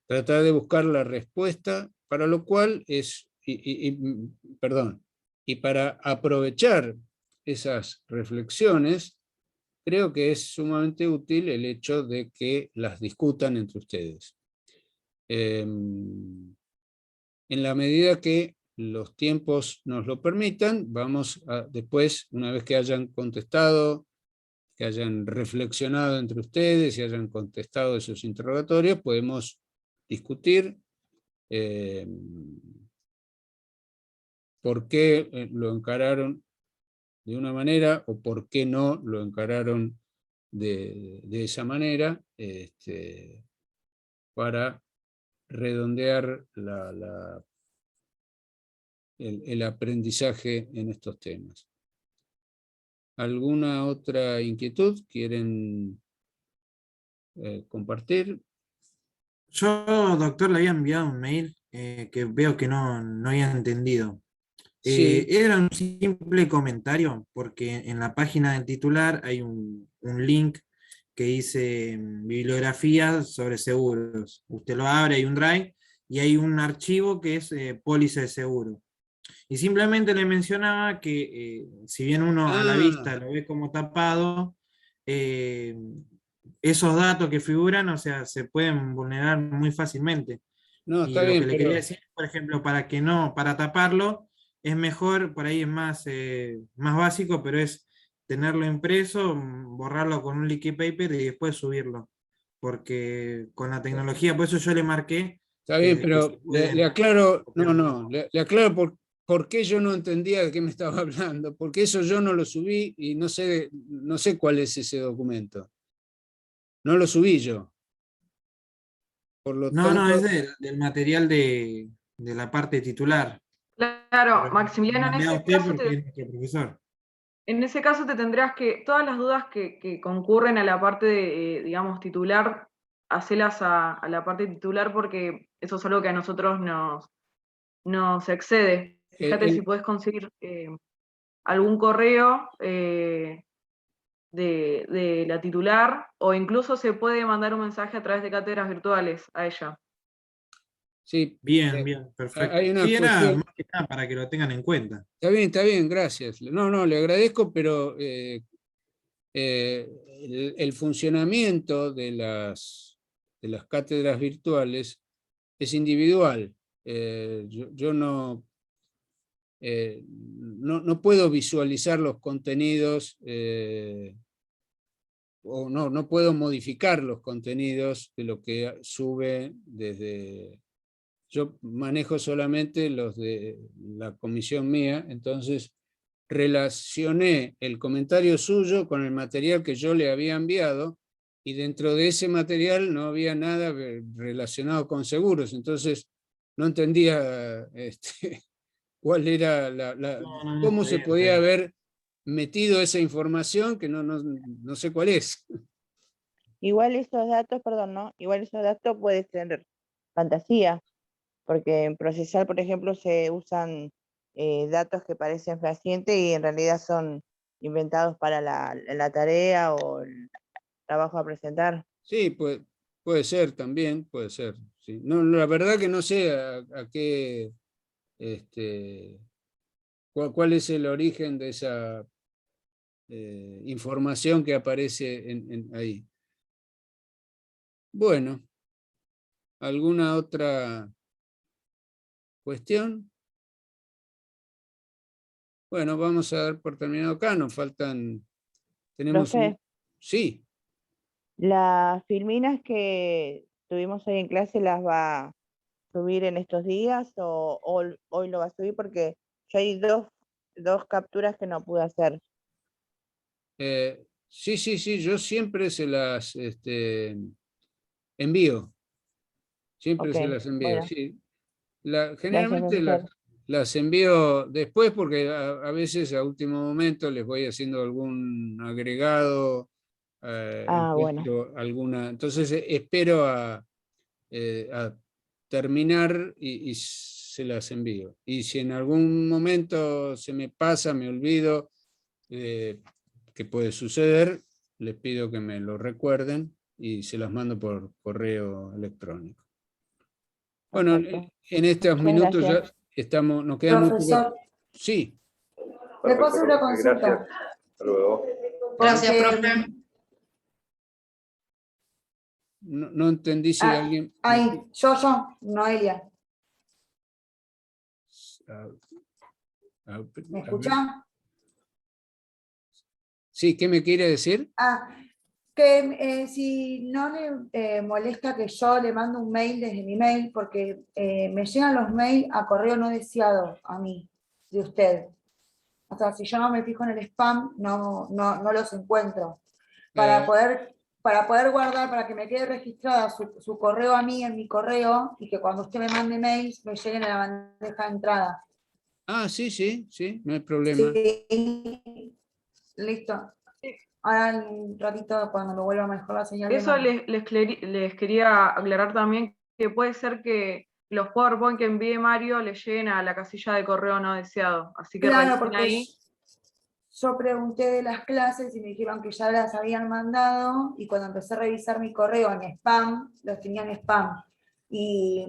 tratar de buscar la respuesta, para lo cual y para aprovechar esas reflexiones, creo que es sumamente útil el hecho de que las discutan entre ustedes. En la medida que los tiempos nos lo permitan, vamos a, después, una vez que hayan contestado, que hayan reflexionado entre ustedes y hayan contestado esos interrogatorios, podemos discutir por qué lo encararon de una manera o por qué no lo encararon de esa manera, para redondear el aprendizaje en estos temas. ¿Alguna otra inquietud? ¿Quieren compartir. Yo, doctor, le había enviado un mail que veo que no había entendido. Sí. Era un simple comentario, porque en la página del titular hay un link que dice bibliografía sobre seguros. Usted lo abre, hay un drive, y hay un archivo que es póliza de seguro. Y simplemente le mencionaba que si bien uno a la vista lo ve como tapado, esos datos que figuran, o sea, se pueden vulnerar muy fácilmente. No, Y está lo bien, que le quería pero decir, por ejemplo, para taparlo, es mejor, por ahí es más básico, pero es tenerlo impreso, borrarlo con un liquid paper y después subirlo. Porque con la tecnología, por eso yo le marqué está bien, que se pero le pueden aclaro, copiar. le aclaro por qué yo no entendía de qué me estaba hablando, porque eso yo no lo subí y no sé cuál es ese documento. No lo subí yo. Por lo No, es tanto, del material de la parte titular. Claro, Pero Maximiliano, mandé a usted porque es nuestro profesor. en ese caso te tendrías que, todas las dudas que concurren a la parte de, digamos, titular, hacelas a la parte titular porque eso es algo que a nosotros nos excede. Fíjate si puedes conseguir algún correo de la titular, o incluso se puede mandar un mensaje a través de cátedras virtuales a ella. sí, Bien, perfecto. hay una Sí, era cuestión. más que nada para que lo tengan en cuenta. Está bien, gracias. No, le agradezco, pero el funcionamiento de las cátedras virtuales es individual. Yo no puedo visualizar los contenidos o no puedo modificar los contenidos de lo que sube desde... Yo manejo solamente los de la comisión mía, entonces relacioné el comentario suyo con el material que yo le había enviado y dentro de ese material no había nada relacionado con seguros, entonces no entendía cuál era cómo se Está podía bien. haber metido esa información que no sé cuál es. Igual esos datos, perdón, ¿no? Igual esos datos puede ser fantasía, porque en Procesal, por ejemplo, se usan datos que parecen fehacientes y en realidad son inventados para la tarea o el trabajo a presentar. Sí, puede ser también, puede ser. Sí. No, la verdad que no sé a qué, cuál es el origen de esa información que aparece ahí. Bueno, ¿alguna otra cuestión? Bueno, vamos a dar por terminado acá, nos faltan, tenemos Profe, sí. las filminas que tuvimos hoy en clase las va a subir en estos días o hoy lo va a subir porque yo hay dos capturas que no pude hacer. Sí, yo siempre se las envío. Siempre Ok, se las envío, bueno, sí. gracias, Generalmente profesor. las envío después porque a veces a último momento les voy haciendo algún agregado, Bueno, encuentro alguna. Entonces espero a terminar y se las envío. Y si en algún momento se me pasa, me olvido, que puede suceder, les pido que me lo recuerden y se las mando por correo electrónico. Bueno, perfecto. en estos Muchas minutos ya gracias. nos queda muy poco. Profesor, Sí, ¿me puedo hacer una consulta? Gracias. Hasta luego. Gracias, Porque, profe. no entendí si alguien... Ahí, yo, Noelia. ¿Me escuchan? Sí, ¿qué me quiere decir? Que si no le molesta que yo le mando un mail desde mi mail, porque me llegan los mails a correo no deseado a mí, de usted. O sea, si yo no me fijo en el spam, no los encuentro. Para poder guardar, para que me quede registrada su correo a mí en mi correo y que cuando usted me mande mails me lleguen a la bandeja de entrada. Sí, no hay problema. Sí, listo. Ahora en un ratito, cuando me vuelva mejor la señal. le Eso mando. les quería aclarar también que puede ser que los PowerPoint que envíe Mario le lleguen a la casilla de correo no deseado. Así que Claro, revisen porque ahí. yo pregunté de las clases y me dijeron que ya las habían mandado, y cuando empecé a revisar mi correo en spam, los tenía en spam. Y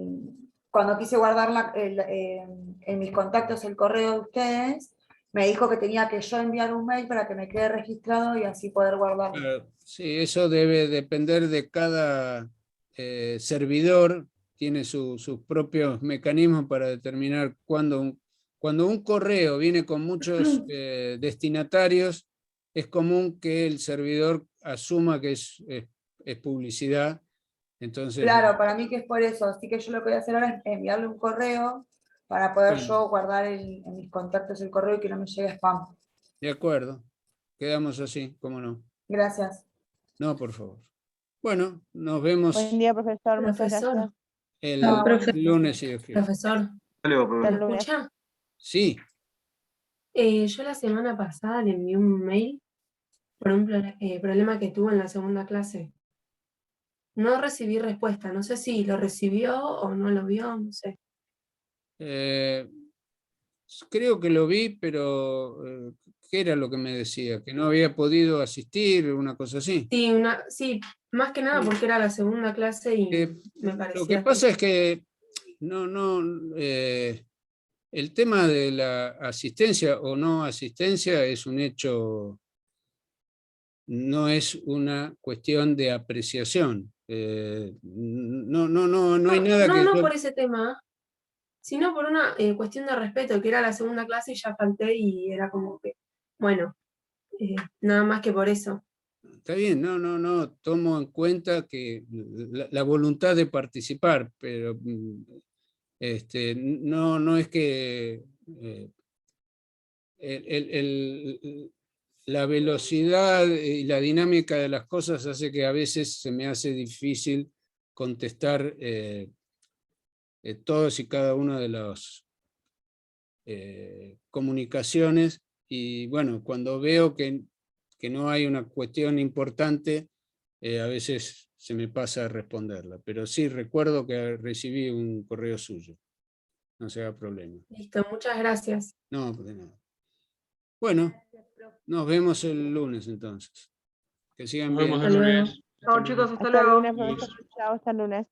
cuando quise guardar en mis contactos el correo de ustedes, me dijo que tenía que yo enviar un mail para que me quede registrado y así poder guardarlo. Sí, eso debe depender de cada servidor, tiene sus propios mecanismos para determinar cuando un correo viene con muchos destinatarios, es común que el servidor asuma que es publicidad. Entonces, Claro, para mí que es por eso, así que yo lo que voy a hacer ahora es enviarle un correo para poder Bueno. yo guardar en mis contactos el correo y que no me llegue spam. de acuerdo, quedamos así, ¿cómo no? Gracias. No, por favor. Bueno, nos vemos Buen día, profesor. Muchas Profesor. gracias. el No, lunes, si Dios quiere. Profesor, Hasta luego, Hasta el profesor. lunes. ¿escucha? Sí, Yo la semana pasada le envié un mail por un problema que tuvo en la segunda clase. No recibí respuesta, no sé si lo recibió o no lo vio, no sé. creo que lo vi, pero ¿qué era lo que me decía? ¿Que no había podido asistir, una cosa así? Sí, más que nada porque era la segunda clase y me Lo parecía que pasa es que el tema de la asistencia o no asistencia es un hecho, no es una cuestión de apreciación. No hay nada que no yo- por ese tema, sino por una cuestión de respeto, que era la segunda clase y ya falté y era como que, bueno, nada más que por eso. Está bien, tomo en cuenta que la voluntad de participar, pero no es que la velocidad y la dinámica de las cosas hace que a veces se me hace difícil contestar todos y cada una de las comunicaciones, y bueno, cuando veo que no hay una cuestión importante, a veces se me pasa a responderla, pero sí recuerdo que recibí un correo suyo, no se haga problema. Listo, muchas gracias. No, de nada. Bueno, nos vemos el lunes entonces. Que sigan Nos bien. vemos Hasta el luego. lunes. Chao chicos, hasta Hasta el luego. lunes, profesor. Chao, hasta el lunes.